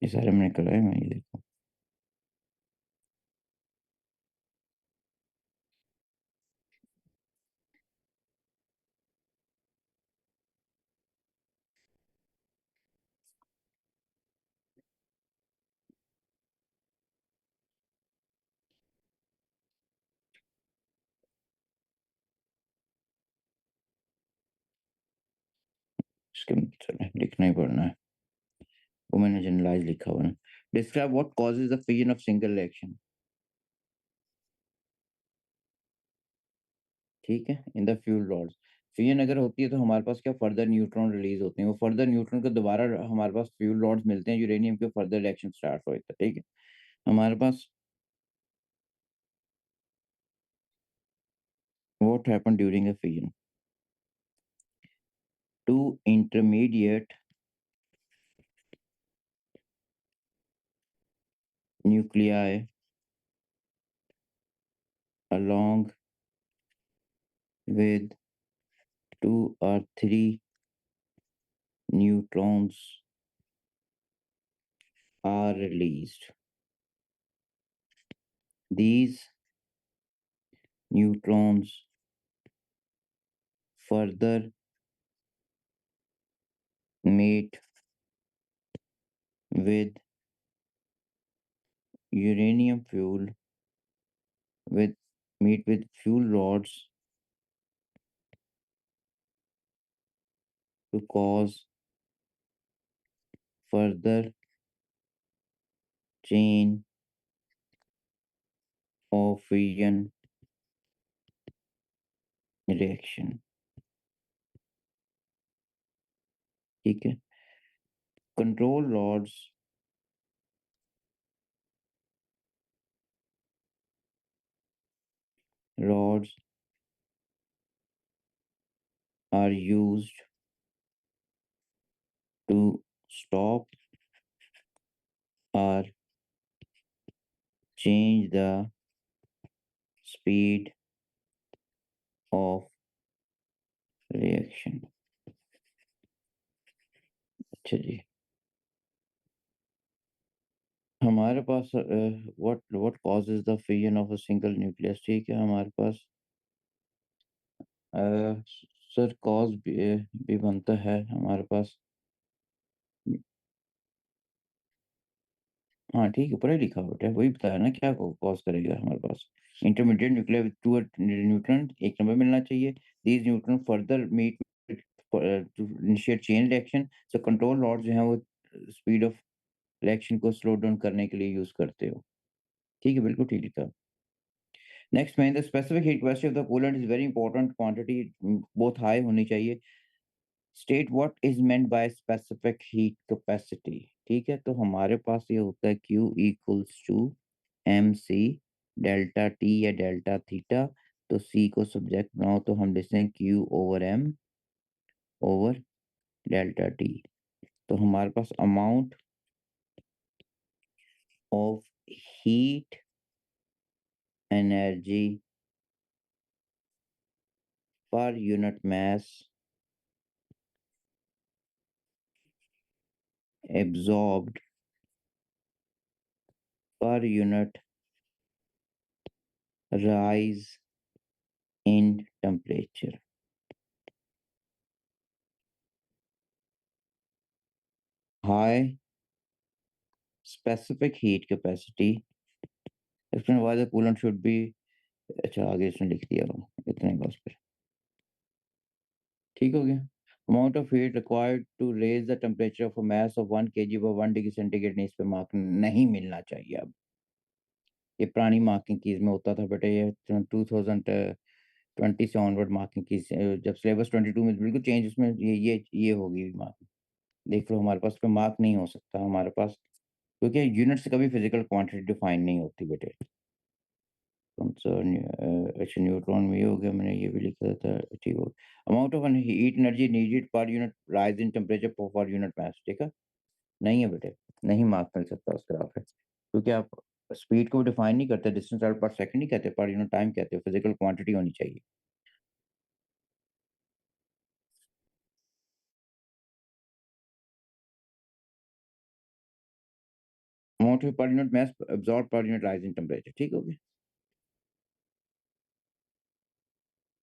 [SPEAKER 1] ये सारे मैंने कराए, मैं ये देखो। इसके चलो लिखना ही पड़ना है, वो मैंने जनरलाइज लिखा हुआ है। Describe what causes the fission of single reaction, ठीक है, in the fuel rods. Fission अगर होती है तो हमारे पास क्या फर्दर न्यूट्रॉन रिलीज होते हैं, वो फर्दर न्यूट्रॉन को दोबारा हमारे पास फ्यूल रॉड्स मिलते हैं, यूरेनियम के फर्दर रिएक्शन स्टार्ट होता है, ठीक है। हमारे पास what happen during a fission, two intermediate nuclei along with two or three neutrons are released. These neutrons further mate with uranium fuel with meet with fuel rods to cause further chain of fission reaction, ठीक है। Control rods are used to stop or change the speed of reaction। अच्छा जी। हमारे पास what causes the fission of a single nucleus, ठीक है। हमारे पास sir cause भी बनता है हमारे पास। हाँ ठीक है, पढ़े लिखा बेटा, वही बताया ना क्या कॉज करेगा हमारे पास। Intermediate nuclear with two neutron, एक नंबर मिलना चाहिए। These neutron further meet to initiate chain reaction. So control rod जो है वो स्पीड ऑफ रिएक्शन को स्लो डाउन करने के लिए यूज करते हो, ठीक है, बिल्कुल ठीक लिखा। नेक्स्ट में the specific heat capacity of the coolant is very important, quantity बहुत हाई होनी चाहिए। State what is meant by specific heat capacity, ठीक है। तो हमारे पास ये होता है Q equals to M C delta T या डेल्टा थीटा। तो C को सब्जेक्ट बनाओ तो हम लिखते हैं Q over M over delta T. तो हमारे पास amount of heat energy per unit mass absorbed per unit rise in temperature. High specific heat capacity. Explain why the coolant should be. अच्छा आगे इसने लिख दिया वो इतना ही बस फिर ठीक हो गया. Amount of heat required to raise the temperature of a mass of 1 kg by 1 degree centigrade ने इस पे मार्क नहीं मिलना चाहिए अब. ये पुरानी मार्किंग कीज में होता था बेटा. ये 2020 से ऑनवर्ड मार्किंग कीज जब सिलेबस 22 में बिल्कुल चेंज उसमें ये होगी मार्किंग. देख लो हमारे पास पे मार्क नहीं हो सकता हमारे पास क्योंकि यूनिट से कभी फिजिकल क्वांटिटी डिफाइन नहीं होती बेटे. कंसर्न अच्छा न्यूट्रॉन में ये हो गया. मैंने ये भी लिखा था ठीक हो. Amount of heat energy needed पर unit rise in temperature for unit mass. ठीक है. नहीं है बेटे. नहीं मार्क मिल सकता उस ग्राफ है क्योंकि आप स्पीड को डिफाइन नहीं करते. डिस्टेंस पर सेकंड नहीं कहते पर यूनिट टाइम कहते हो. फिजिकल क्वांटिटी होनी चाहिए. Amount of per unit mass absorb per unit rise in temperature. ठीक हो गया.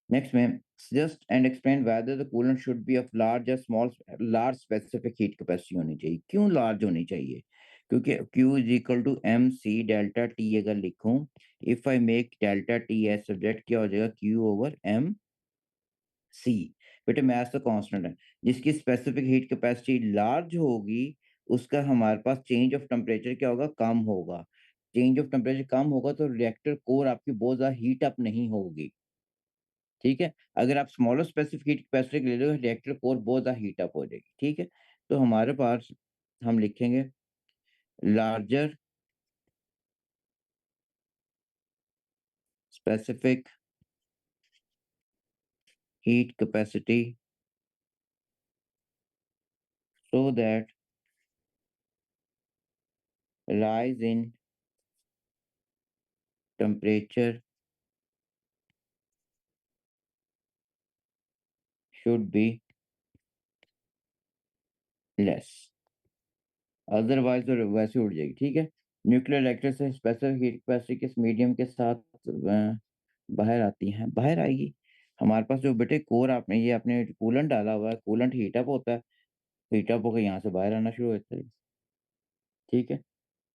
[SPEAKER 1] नेक्स्ट में just and explain whether the coolant should be of large या small. Large specific heat capacity होनी चाहिए. क्यों लार्ज होनी चाहिए? क्योंकि Q is equal to M C delta T अगर लिखूं. If I make delta T as subject क्या हो जाएगा? Q over M C. बेटे मैथ तो कांस्टेंट है. जिसकी स्पेसिफिक हीट कैपेसिटी लार्ज होगी उसका हमारे पास चेंज ऑफ टेम्परेचर क्या होगा? कम होगा. चेंज ऑफ टेम्परेचर कम होगा तो रिएक्टर कोर आपकी बहुत ज्यादा हीट अप नहीं होगी. ठीक है. अगर आप स्मॉलर स्पेसिफिक हीट कैपेसिटी ले लो रिएक्टर कोर बहुत ज्यादा हीट अप हो जाएगी. ठीक है. तो हमारे पास हम लिखेंगे larger specific heat capacity so that rise in temperature should be less. Otherwise तो वैसे उड़ जाएगी. ठीक है. न्यूक्लियर रिएक्टर से स्पेसिफिक हीट कैपेसिटी किस मीडियम के साथ बाहर आती है? बाहर आएगी. हमारे पास जो बेटे कोर आपने ये आपने कूलेंट डाला हुआ है. कूलेंट हीटअप होता है. हीटअप होकर यहाँ से बाहर आना शुरू होता है. ठीक है.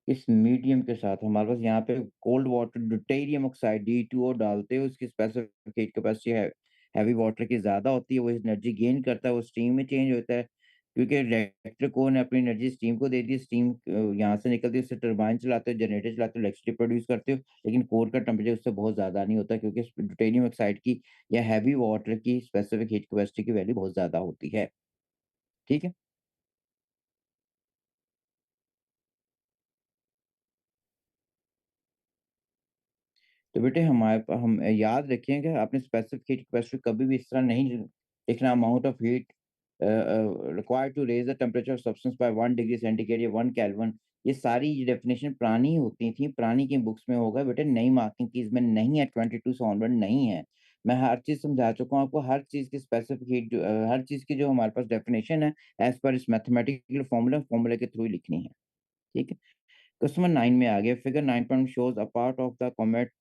[SPEAKER 1] इस मीडियम के साथ हमारे पास यहाँ पे cold water deuterium oxide D2O डालते हो. उसकी स्पेसिफिक हीट कैपेसिटी है हैवी वाटर की ज्यादा होती है. वो एनर्जी गेन करता है. वो स्टीम में चेंज होता है क्योंकि रिएक्टर को ने अपनी एनर्जी स्टीम को दे दी. स्टीम यहाँ से निकलती है. उससे टरबाइन चलाते हो जनरेटर चलाते हो इलेक्ट्रिसिटी प्रोड्यूस करते हो. लेकिन कोर का टेम्परेचर उससे बहुत ज्यादा नहीं होता क्योंकि ड्यूटेरियम ऑक्साइड की या हैवी वाटर की स्पेसिफिक हीट कैपेसिटी की वैल्यू बहुत ज्यादा होती है. ठीक है. तो बेटे हमारे हम याद रखें कि आपने स्पेसिफिक हीट कैपेसिटी कभी भी इस तरह नहीं लिखना. Amount of heat required to raise the temperature of substance by 1 degree centigrade या 1 केल्विन. ये सारी डेफिनेशन पुरानी होती थी. पुरानी की बुक्स में होगा बेटे. नई मार्किंग की इसमें नहीं है. 22 से ऑनवर्ड नहीं है. मैं हर चीज समझा चुका हूँ आपको. हर चीज की स्पेसिफिक हीट हर चीज की जो हमारे पास डेफिनेशन है एज पर इस मैथमेटिकल फॉर्मूले के थ्रू ही लिखनी है. ठीक है. क्वेश्चन 9 में आ गया. Figure 9 shows a part of the comet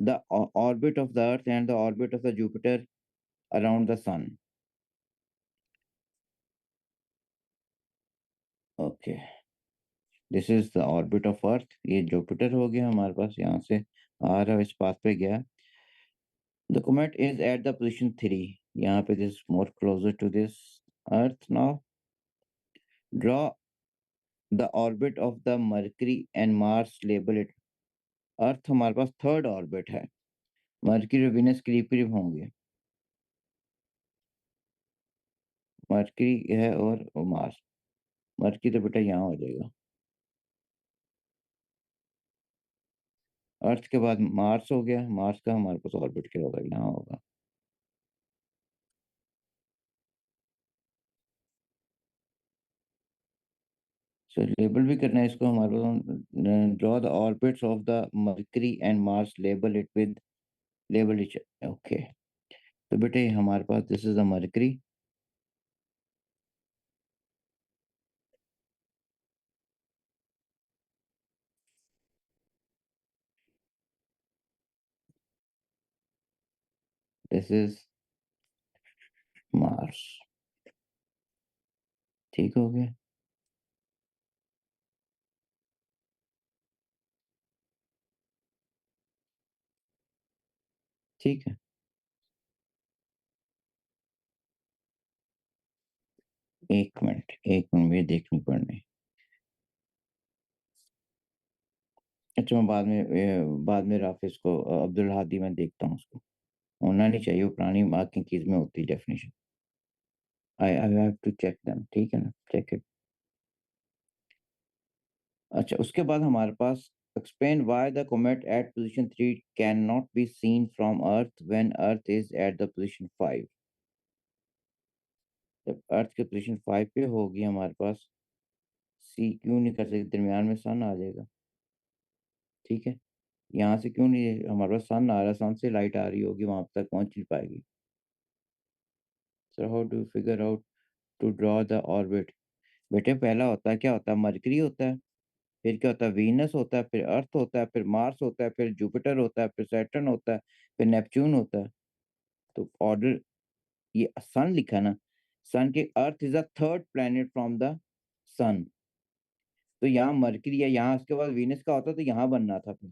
[SPEAKER 1] the orbit of the earth and the orbit of the Jupiter around the sun. Okay, this is the orbit of earth. ये Jupiter हो गया हमारे पास. यहाँ से आ रहा है इस पाथ पे गया. The comet is at the position 3. यहाँ पे this is more closer to this earth now. Draw the orbit of the Mercury and Mars. Label it. अर्थ हमारे पास थर्ड ऑर्बिट है. मर्क्यूरी और विनस करीब करीब होंगे. मर्क्यूरी है और मार्स. मर्क्यूरी तो बेटा यहाँ हो जाएगा. अर्थ के बाद मार्स हो गया. मार्स का हमारे पास ऑर्बिट क्या होगा? यहाँ होगा. सो लेबल भी करना है इसको हमारे पास. Draw the orbits of the Mercury and Mars. Label it with. Label it. Okay. तो बेटे हमारे पास this is the Mercury. This is Mars. ठीक हो गया। ठीक है। एक मिनट मुझे देखनी पड़नी। अच्छा, मैं बाद में राफिज को अब्दुल हादी में देखता हूँ उसको। होना नहीं चाहिए, वो पुरानी मार्किंग कीज में होती है definition. I have to check them, ठीक है ना, चेक इट। अच्छा, उसके बाद हमारे पास explain why the comet at position 3 can not be seen from Earth when Earth is at the position 5। जब अर्थ के पोजीशन 5 पे होगी हमारे पास, सी क्यों नहीं कर सकते, दरमियान में सन आ जाएगा। ठीक है, यहाँ से क्यों नहीं, हमारे पास सन आ रहा है, सन से लाइट आ रही होगी, वहां तक पहुंच नहीं पाएगी। Sir how do figure out to draw the orbit. बेटे पहला होता है, क्या होता है, मरकरी होता है, फिर क्या होता है, वीनस होता है, फिर अर्थ होता है, फिर मार्स होता है, फिर जुपिटर होता है, फिर सैटर्न होता है, फिर नेपच्यून होता है। तो ऑर्डर, ये सन लिखा है ना, सन के, Earth is the third planet from the sun. तो यहाँ मरकरी है, यहाँ उसके बाद वीनस का होता तो यहाँ बनना था, फिर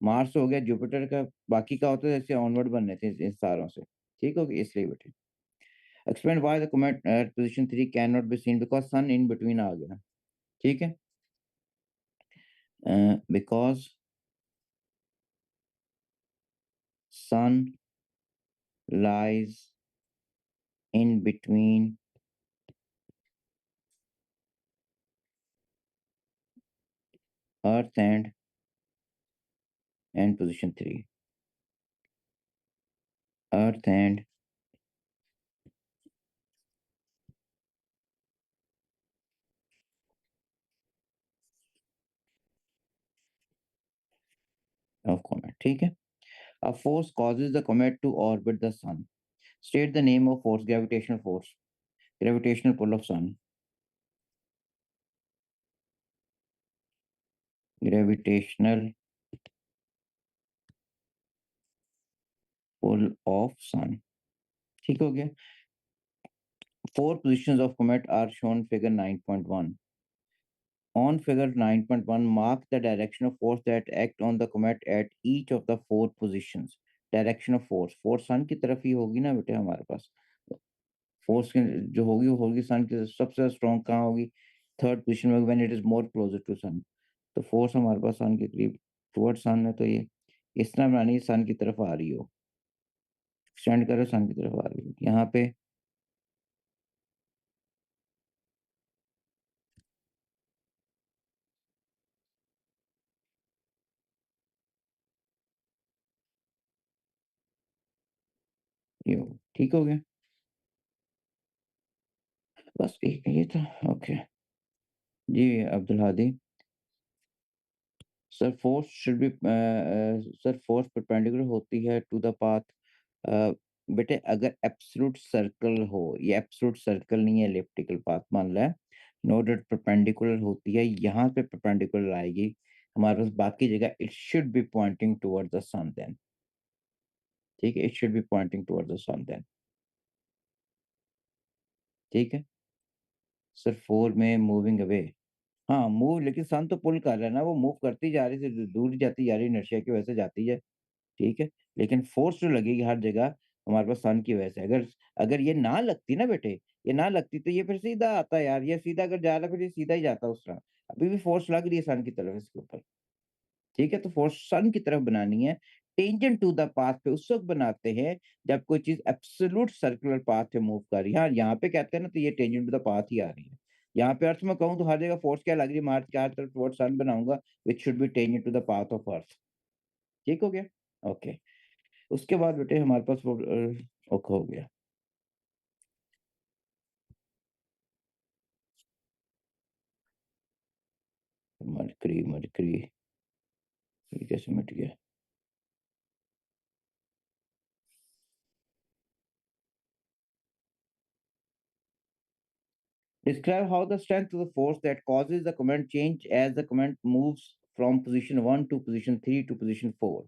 [SPEAKER 1] मार्स हो गया, जुपिटर का, बाकी का होता है जैसे ऑनवर्ड बनने थे इन सारों से। ठीक होगी, इसलिए बेटे explain why the comet at position 3 cannot be seen because sun in between आ गया। ठीक है, because sun lies in between earth and position 3, earth and of comet। ठीक है, a force causes the comet to orbit the sun, state the name of force, gravitational force, gravitational pull of sun, gravitational pull of sun। ठीक हो गया। Four positions of comet are shown figure 9.1। On figure 9.1, mark the direction of force that act on the comet at each of the four positions। Direction of force, force sun की तरफ ही होगी ना बेटे हमारे पास। फोर्स जो होगी वो होगी सन की, सबसे स्ट्रॉन्ग कहाँ होगी, थर्ड पोजीशन में, when it is more closer to sun. तो फोर्स हमारे पास सन के करीब, टुवर्ड सन है, तो ये इस तरह बनानी है, सन की तरफ आ रही हो, एक्सटेंड करो, सन की तरफ आ रही हो, यहाँ पे ये हो, ठीक हो गया। बस एक ये था, ओके। जी Abdul Hadi. Sir force should be, sir force perpendicular होती है टू द पाथ। बेटे अगर एब्सोल्यूट सर्कल हो, ये एब्सोल्यूट सर्कल नहीं है, एलिप्टिकल पाथ मान लो, नोट दैट परपेंडिकुलर होती है, यहाँ पे परपेंडिकुलर आएगी हमारे पास, बाकी जगह it should be pointing toward the sun then. ठीक है, it should be pointing toward the sun then. ठीक है सर, फोर में मूविंग अवे। हाँ मूव, लेकिन सन तो पुल कर रहा है ना, वो मूव करती जा रही है, दूर जाती जा रही है, इनर्शिया की वजह से जाती है। ठीक है, लेकिन फोर्स जो लगेगी हर जगह हमारे पास सन की वजह से, अगर अगर ये ना लगती ना बेटे, ये ना लगती तो ये फिर सीधा आता है यार, ये सीधा अगर जा रहा फिर ये सीधा ही जाता उस तरह। अभी भी फोर्स लग रही है सन की तरफ इसके ऊपर। ठीक है, तो फोर्स सन की तरफ बनानी है, टेंजेंट टू द पाथ पे उस वक्त बनाते हैं जब कोई चीज एब्सोल्यूट सर्कुलर पाथ पे मूव कर रही है। हाँ, यहाँ पे कहते हैं ना, तो ये टेंजेंट टू द पाथ ही आ रही है। यहाँ पे अर्थ में कहूँ तो हर जगह फोर्स क्या लग रही है, मार्च के हर तरफ टुवर्ड्स सन बनाऊंगा, which should be tangent to the path of earth. ठीक हो गया, ओके। उसके बाद बेटे हमारे पास वो ओके हो गया। मरकरी मरकरी, ये कैसे मिट गया। Describe how the strength of the force that causes the comet change as the comet moves from position 1 to position 3 to position 4।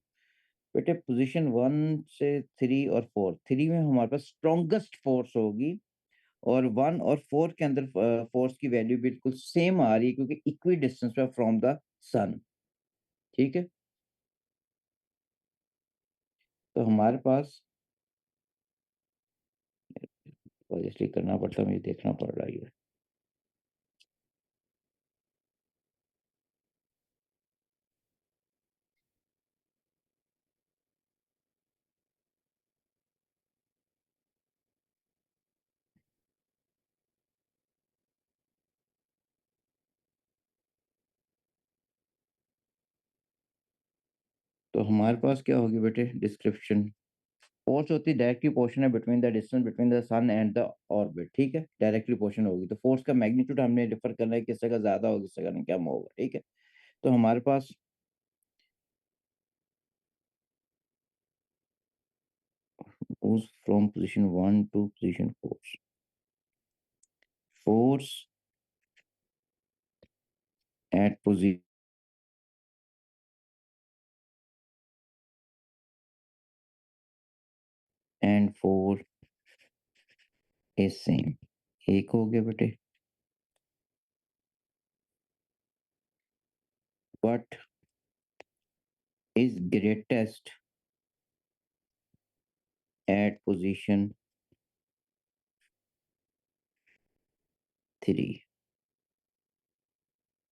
[SPEAKER 1] बेटे पोजीशन 1 से 3 और 4, 3 में हमारे पास स्ट्रॉन्गेस्ट फोर्स होगी, और 1 और 4 के अंदर फोर्स की वैल्यू बिल्कुल सेम आ रही है, क्योंकि इक्वी डिस्टेंस पे फ्रॉम द सन। ठीक है, तो हमारे पास ऑब्वियसली करना पड़ता है, मुझे देखना पड़ रहा है। तो हमारे पास क्या होगी बेटे, डिस्क्रिप्शन। फोर्स होती है डायरेक्टली पोर्शन है between the distance between the sun and the orbit. ठीक है, डायरेक्टली पोर्शन होगी, तो फोर्स का मैग्नीट्यूड हमने डिफर करना है, किस जगह ज्यादा होगा, किस जगह कम होगा। ठीक है, तो हमारे पास moves from position 1 to position 4, force at position and 4 is same। एक हो गया बेटे, but is greatest at position 3।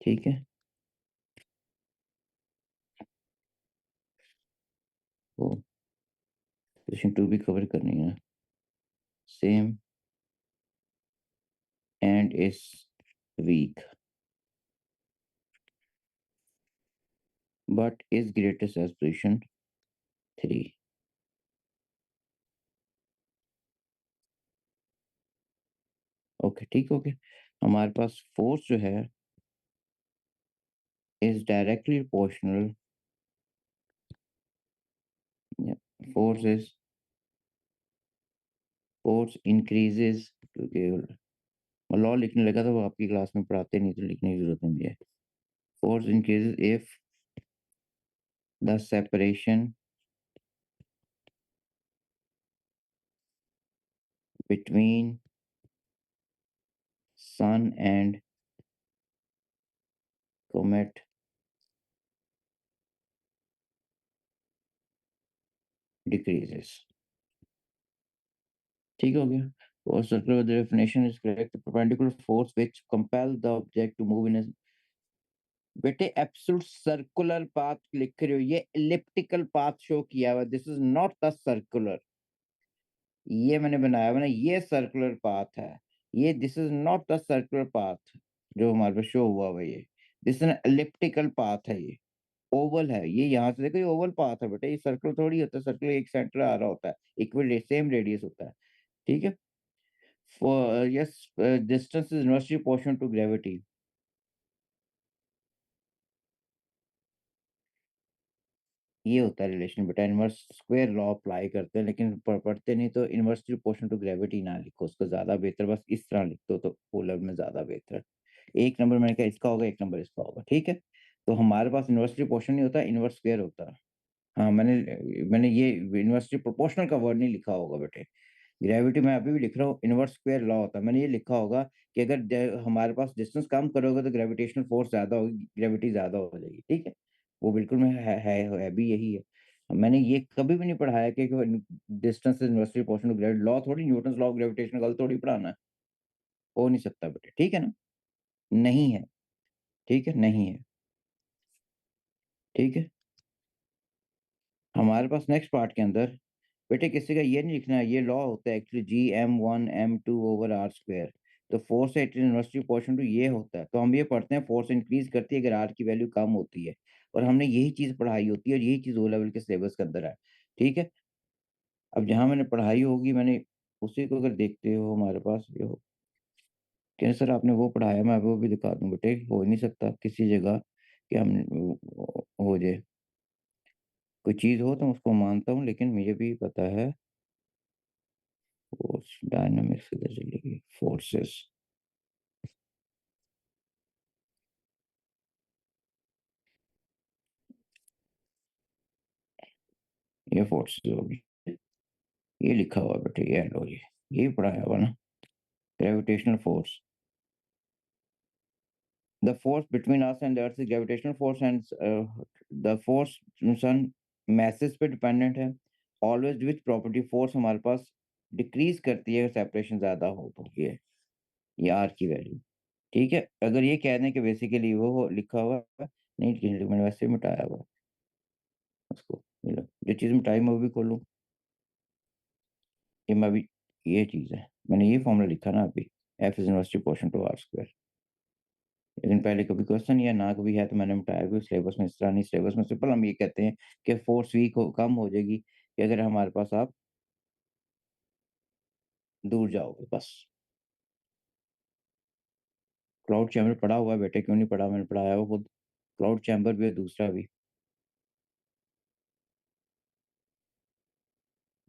[SPEAKER 1] ठीक है, वो पोजीशन 2 भी कवर करनी है। Same and is weak but is greatest as position 3। Okay, ठीक हो गया। हमारे पास फोर्स जो है is directly proportional, force is force increases, क्योंकि लॉ लिखने लगा था, वो आपकी क्लास में पढ़ाते नहीं, तो लिखने की जरूरत नहीं है। Force increases if the separation between sun and comet decreases। ठीक हो गया। और circular definition is correct, perpendicular force which compel the object to move in. बेटे एब्सोल्यूट सर्कुलर पाथ लिख रहे हो, ये एलिप्टिकल पाथ शो किया हुआ, this is not the circular. ये मैंने बनाया हुआ ना, ये सर्कुलर पाथ है, ये this is not the circular path जो हमारे पास शो हुआ हुआ है। ये दिस इज एलिप्टिकल पाथ है, ये ओवल है। ये यहाँ से देखो, ये ओवल पाथ है बेटा, ये सर्कुलर थोड़ी होता है, सर्कुलर एक सेंटर आ रहा होता है, इक्वल सेम रेडियस होता है। ठीक है, for yes, distance is inversely proportional to gravity. ये होता है रिलेशन बेटा, इनवर्स स्क्वायर लॉ अप्लाई करते हैं, लेकिन पढ़ते नहीं, तो इनवर्सली प्रोपोर्शनल टू ग्रेविटी ना लिखो, उसको ज्यादा बेहतर बस इस तरह लिख दो, तो पोलर में ज्यादा बेहतर है। एक नंबर मैंने कहा इसका होगा, एक नंबर इसका होगा। ठीक है, तो हमारे पास इनवर्सली प्रोपोर्शनल नहीं होता, इनवर्स स्क्वायर होता है। हाँ, मैंने ये इनवर्सली प्रोपोर्शनल का वर्ड नहीं लिखा होगा बेटे। ग्रेविटी मैं अभी भी लिख रहा हूँ, इनवर्स स्क्वायर लॉ होता है, मैंने ये लिखा होगा कि अगर हमारे पास डिस्टेंस कम करोगे तो ग्रेविटेशनल फोर्स ज्यादा होगी, ग्रेविटी ज्यादा हो जाएगी। ठीक है, वो बिल्कुल में है भी यही है। मैंने ये कभी भी नहीं पढ़ाया कि distance is inversely proportional to gravity, law थोड़ी, न्यूटन लॉ ऑफ ग्रेविटेशन कल थोड़ी पढ़ाना है। हो नहीं सकता बेटे, ठीक है ना, नहीं है। ठीक है, नहीं है। ठीक है, हमारे पास नेक्स्ट पार्ट के अंदर बेटे किसी का ये नहीं लिखना है, ये लॉ होता है एक्चुअली, G m1 m2/r²। तो फोर्स एट इनवर्सिटी पोर्शन टू ये होता है, तो हम ये पढ़ते हैं फोर्स इंक्रीज करती है अगर आर की वैल्यू कम होती है, और हमने यही चीज पढ़ाई होती है, और यही चीज ओ लेवल के सिलेबस के अंदर है। ठीक है, अब जहां मैंने पढ़ाई होगी, मैंने उसी को अगर देखते हो, हमारे पास ये हो कि सर आपने वो पढ़ाया, मैं वो भी दिखा दूं बेटे, हो ही नहीं सकता किसी जगह कि हम हो जाए। कोई चीज हो तो मैं उसको मानता हूँ, लेकिन मुझे भी पता है फोर्स डायनामिक्स किधर चलेगी, फोर्सेस। ये फोर्स होगी, ये लिखा हुआ बेटे, ये लो, ये पढ़ाया हुआ ना, gravitational force. The force between us and the earth is gravitational force, and the force sun masses पे डिपेंडेंट है। ऑलवेज विच प्रॉपर्टी फोर्स हमारे पास डिक्रीज करती है, सेपरेशन ज्यादा हो तो ये आर की वैल्यू। ठीक है, अगर ये कह दें कि बेसिकली वो लिखा हुआ है, नहीं कि मैंने वैसे मिटाया हुआ है उसको, ये लो, जो चीज मिटाई मैं वो भी खोलूँ, ये मैं अभी, ये चीज है, मैंने ये फॉर्मूला लिखा ना अभी, F is inverse proportion to R square. लेकिन पहले कभी क्वेश्चन या ना कभी है तो मैंने मिटाया भी, सिलेबस में इस तरह नहीं, सिलेबस में सिंपल हम ये कहते हैं कि फोर्स वीक हो, कम हो जाएगी कि अगर हमारे पास आप दूर जाओगे बस। क्लाउड चैम्बर पढ़ा हुआ है बेटे, क्यों नहीं पढ़ा, मैंने पढ़ाया वो खुद, क्लाउड चैम्बर भी है दूसरा भी,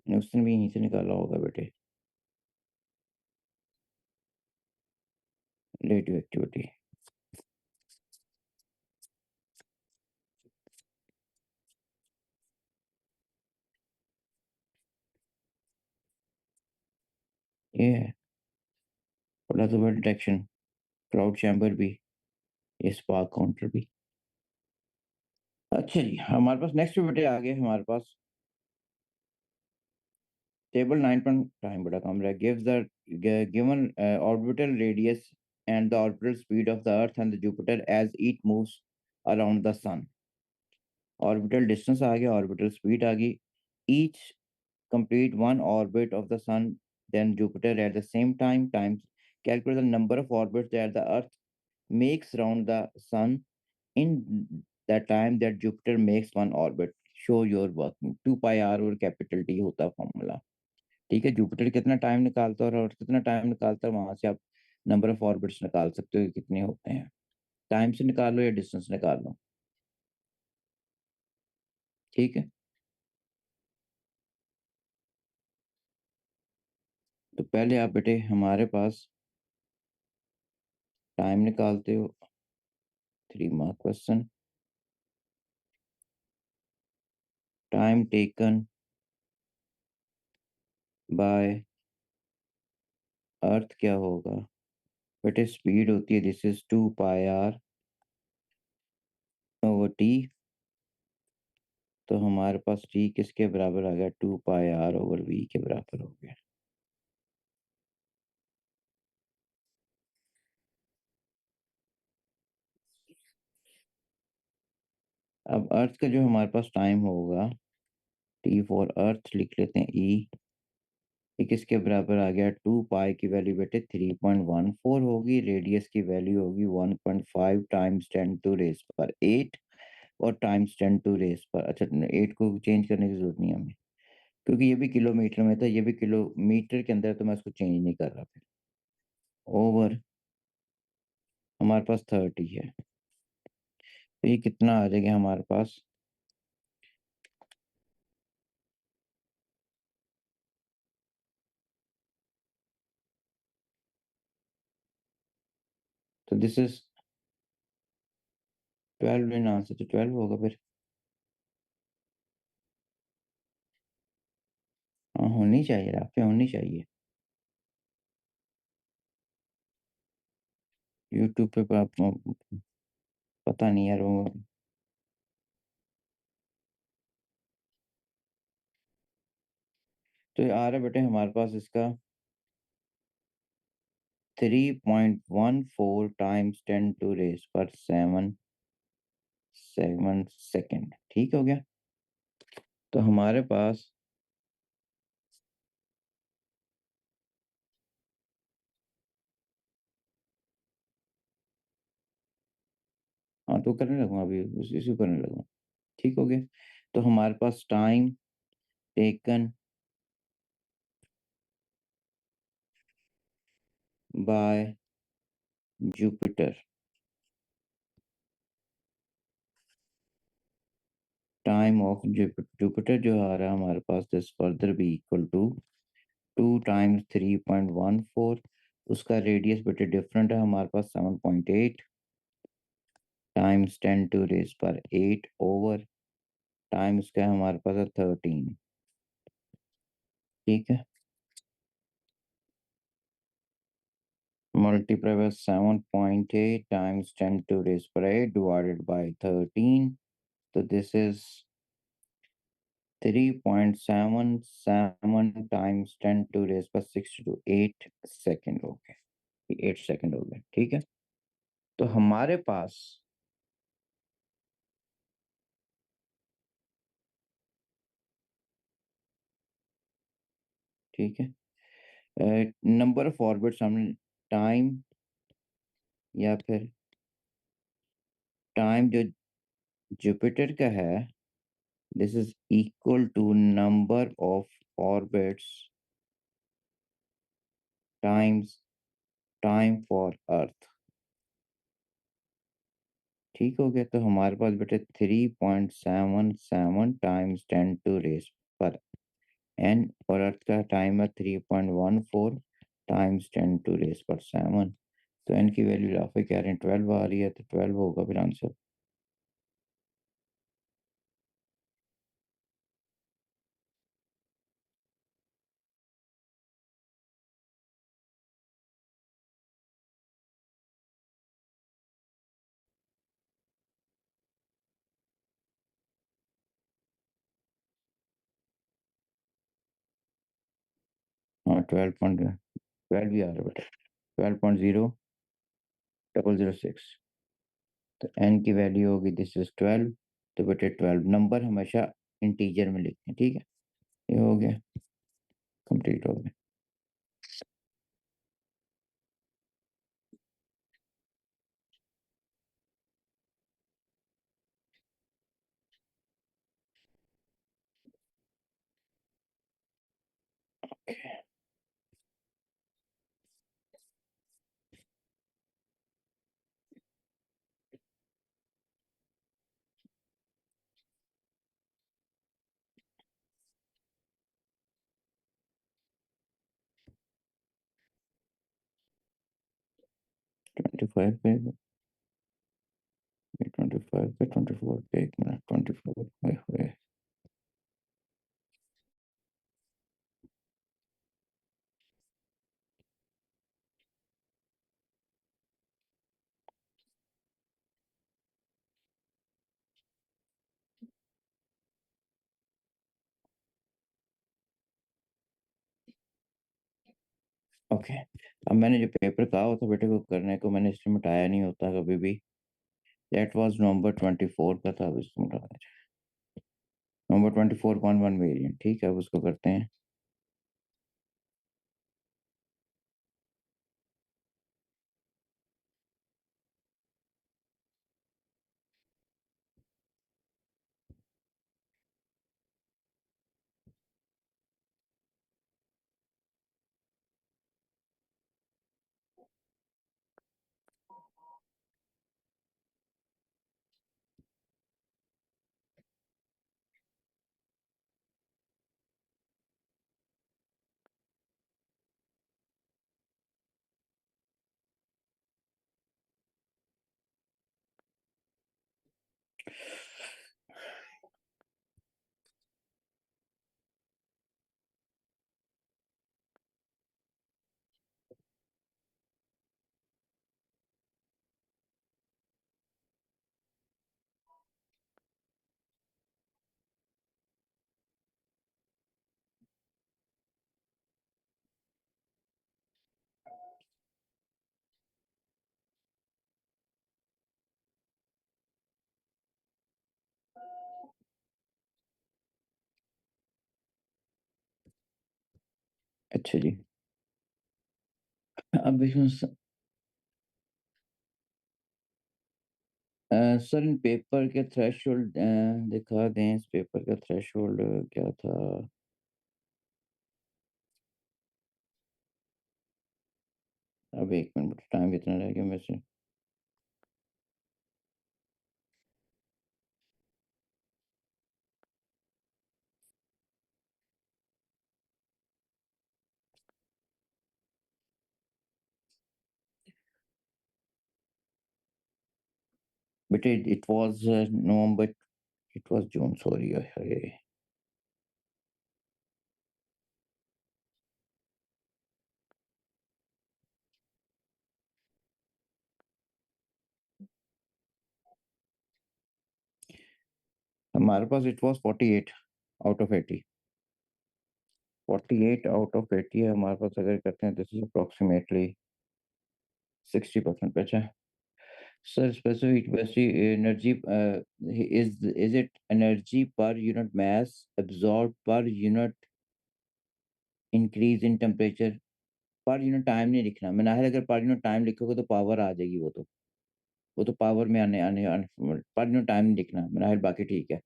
[SPEAKER 1] उसने भी यहीं से निकाला होगा बेटे, रिलेटिव एक्टिविटी। ये है, पढ़ा तो डिटेक्शन, क्लाउड चैम्बर भी, ये स्पार्क काउंटर भी। अच्छा जी, हमारे पास नेक्स्ट बेटे आ गए हमारे पास, टेबल 9 पर टाइम बड़ा कम रहा, gives the given orbital radius and the orbital speed of the Earth and the Jupiter as it moves around the sun. Orbital distance आ गया, ऑर्बिटल स्पीड आ गई, each complete one orbit of the sun, then Jupiter at the same time, times calculate the number of orbits that the earth makes around the sun in the time that Jupiter makes one orbit, show your working। 2 pi r और capital T होता है formula. ठीक है, Jupiter कितना time निकालता है और अर्थ कितना टाइम निकालता है, वहां से आप नंबर ऑफ ऑर्बिट्स निकाल सकते हो कि कितने होते हैं, टाइम से निकाल लो या डिस्टेंस निकाल लो। ठीक है, तो पहले आप बेटे हमारे पास टाइम निकालते हो, 3 mark question, time taken by Earth क्या होगा बेटे, स्पीड होती है, this is 2 pi R over T. तो हमारे पास टी किसके बराबर आ गया, 2 पाई आर ओवर वी के बराबर हो गया। अब अर्थ का जो हमारे पास टाइम होगा, टी फॉर अर्थ लिख लेते हैं ई, ये किसके बराबर आ गया, 2 पाई की वैल्यू बेटे 3.14 होगी, रेडियस की वैल्यू होगी 1.5 टाइम्स 10⁻⁸ और टाइम्स 10⁻, अच्छा 8 को चेंज करने की जरूरत नहीं है हमें, क्योंकि ये भी किलोमीटर में था, ये भी किलोमीटर के अंदर, तो मैं इसको चेंज नहीं कर रहा फिर, ओवर हमारे पास 30 है, तो ये कितना आ जाएगा हमारे पास, तो दिस इज 12 इन आंसर, तो 12 होगा फिर। हाँ होनी चाहिए, आप पे होनी चाहिए, यूट्यूब पे आप, पता नहीं यार वो, तो ये आ रहा है बेटे हमारे पास इसका 3.14 टाइम्स 10⁻⁷ ठीक हो गया। तो हमारे पास, हाँ तो करने लगूंगा अभी, उसी को करने लगूंगा, ठीक हो गया। तो हमारे पास time taken by Jupiter, time of Jupiter जो आ रहा है हमारे पास, this further be equal to 2 times 3.14, उसका रेडियस बेटे डिफरेंट है हमारे पास 7.8 टाइम्स 10⁸ ओवर टाइम उसका है हमारे पास है 13। ठीक है, multiply by 7.8 times 10 to raise power 8 divided by 13। तो this is 3.77 times 10 to raise power 6 to 8 second हो गए, 8 सेकेंड हो गए। ठीक है, तो हमारे पास ठीक है, नंबर ऑफ ऑर्बिट्स हमने टाइम या फिर टाइम जो जुपिटर का है, this is equal to number of orbits times time for earth. ठीक हो गया, तो हमारे पास बेटे 3.77 times 10 to raise power N, और अर्थ का टाइम है 3.14 टाइम्स 10 टू रेस पर 7। तो एन की वैल्यू लाफे कह रहे हैं 12 आ रही है, तो 12 होगा फिर आंसर। 12 भी आ रहा है बेटा, 12.0006। तो एन की वैल्यू होगी दिस इज 12। तो बेटे 12 नंबर हमेशा इंटीजर में लिखते हैं। ठीक है, ये हो गया, कंप्लीट हो गया। ट्वेंटी फाइव पे 25 पे 24 पे, एक मिनट, 24 ओके। अब मैंने जो पेपर कहा होता बेटे को करने को, मैंने इसलिए मिटाया नहीं होता कभी भी। दैट वाज नवंबर 24 का था, अब इसको मिटा दें। नवंबर 24.1 वेरिएंट। ठीक है, अब उसको करते हैं। अच्छा जी, अब इसमें सर इन पेपर के थ्रेशोल्ड दिखा दें, इस पेपर का थ्रेशोल्ड क्या था? अब एक मिनट, टाइम कितना रह गया मेरे से? बेटे it was November it was June, sorry. अरे, हमारे पास it was 48 out of 80। 48 out of 80 है हमारे पास, अगर करते हैं, दिस इज अप्रोक्सीमेटली 60% बचा है। Sir, specific capacity energy is it energy per unit mass absorbed per unit increase in temperature? Per unit time नहीं लिखना मैंने, अगर पर यूनिट टाइम लिखोगे तो पावर आ जाएगी, वो तो पावर में आने पर यूनिट टाइम नहीं लिखना मैंने, बाकी ठीक है।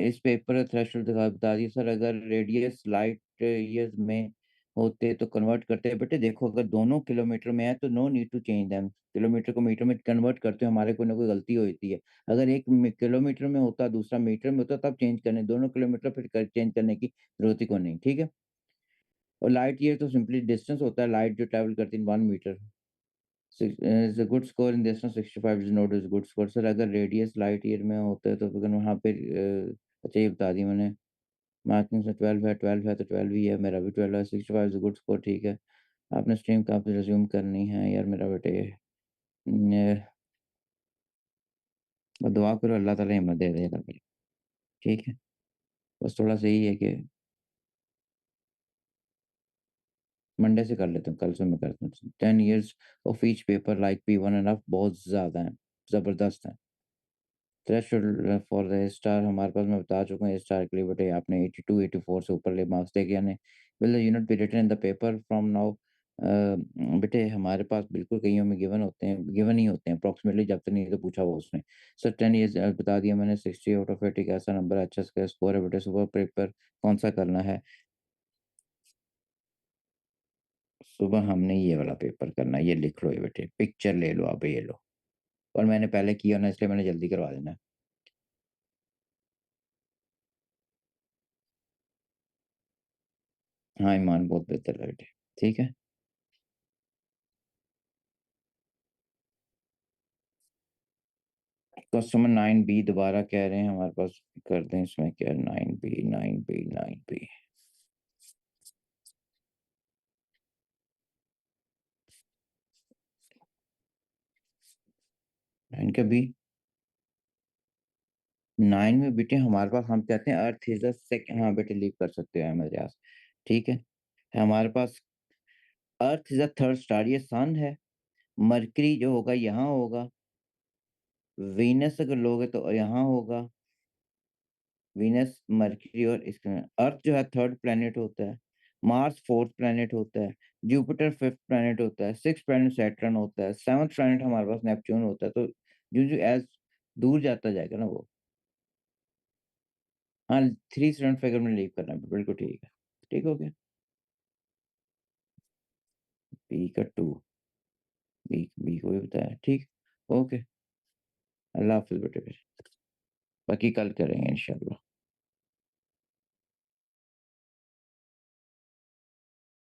[SPEAKER 1] इस पेपर थ्रेशोल्ड बता दिए सर, अगर रेडियस लाइट ईयर्स में होते तो कन्वर्ट करते हैं। बेटे देखो, अगर दोनों किलोमीटर में है तो no need to change them, kilometre को मीटर में कन्वर्ट करते हो, हमारे कोई ना कोई गलती होती है। अगर एक किलोमीटर में होता, दूसरा मीटर में होता, तब चेंज करने, दोनों किलोमीटर फिर चेंज करने की जरूरत ही को नहीं, ठीक है। और लाइट ईयर तो सिंपली डिस्टेंस होता है, लाइट जो ट्रैवल करती है 1 metre. Is a good score in distance 65 is not is good score. Sir, अगर रेडियस लाइट ईयर में होता है तो फिर वहाँ पे अच्छा, ये बता दिया मैंने। मार्किंग से 12 है, 12 है तो 12 ही है, मेरा भी 12 है। 65 इज गुड स्कोर, ठीक है। आपने स्ट्रीम कहाँ पे रिज्यूम करनी है यार मेरा बेटे? दुआ करो, अल्लाह ताला हिम्मत दे देगा मेरी, ठीक है। बस थोड़ा सा यही है कि मंडे से कर लेते हूँ, कल से मैं करता हूँ। 10 years of each paper like P1.5 बहुत ज़्यादा है, ज़बरदस्त है। थ्रेशोल्ड फॉर द स्टार हमारे पास, मैं बता चुका हूँ स्टार के लिए बेटे, आपने 82 84 से ऊपर ले मार्क्स देके आने। Will the unit be written in the paper from now? बेटे हमारे पास बिल्कुल कईयों में गिवन होते हैं, गिवन ही होते हैं अप्रोक्सीमेटली, जब तक नहीं तो पूछा वो उसने। सर 10 years बता दिया मैंने, 60 आउट ऑफ 80 कैसा नंबर है, अच्छा स्कोर है बेटे। सुबह पेपर कौन सा करना है? सुबह हमने ये वाला पेपर करना है, ये लिख लो ये बेटे, पिक्चर ले लो आप, ये लो। और मैंने पहले किया ना, इसलिए मैंने जल्दी करवा देना है। हाँ ईमान, बहुत बेहतर है बेटे, ठीक है। कस्टमर 9B दोबारा कह रहे हैं हमारे पास, कर दें इसमें क्या? 9B 9B 9B। इनका भी 9 में बेटे हमारे पास, हम कहते हैं अर्थ इज द सेकंड, हाँ बेटे लीव कर सकते हैं मेरे पास, ठीक है। हमारे पास Earth is the third star, ये सन है। मरकरी जो होगा यहाँ होगा, वीनस अगर लोगे तो यहाँ होगा। वीनस, मरकरी और इसका अर्थ जो है थर्ड प्लेनेट होता है। मार्स फोर्थ प्लेनेट होता है। जुपिटर फिफ्थ प्लेनेट होता है। सिक्स प्लेनेट सैटर्न होता है। सेवंथ प्लेनेट हमारे पास नेपच्यून होता है। तो जो जो एज दूर जाता जाएगा ना वो। हाँ, 3 स्टूडेंट फिगर में लीव करना है, बिल्कुल ठीक है। ठीक हो गया। बी का 2, बी को भी बताया, ठीक। ओके। अल्लाह हाफिज बेटे, फिर बाकी कल करेंगे इंशाल्लाह।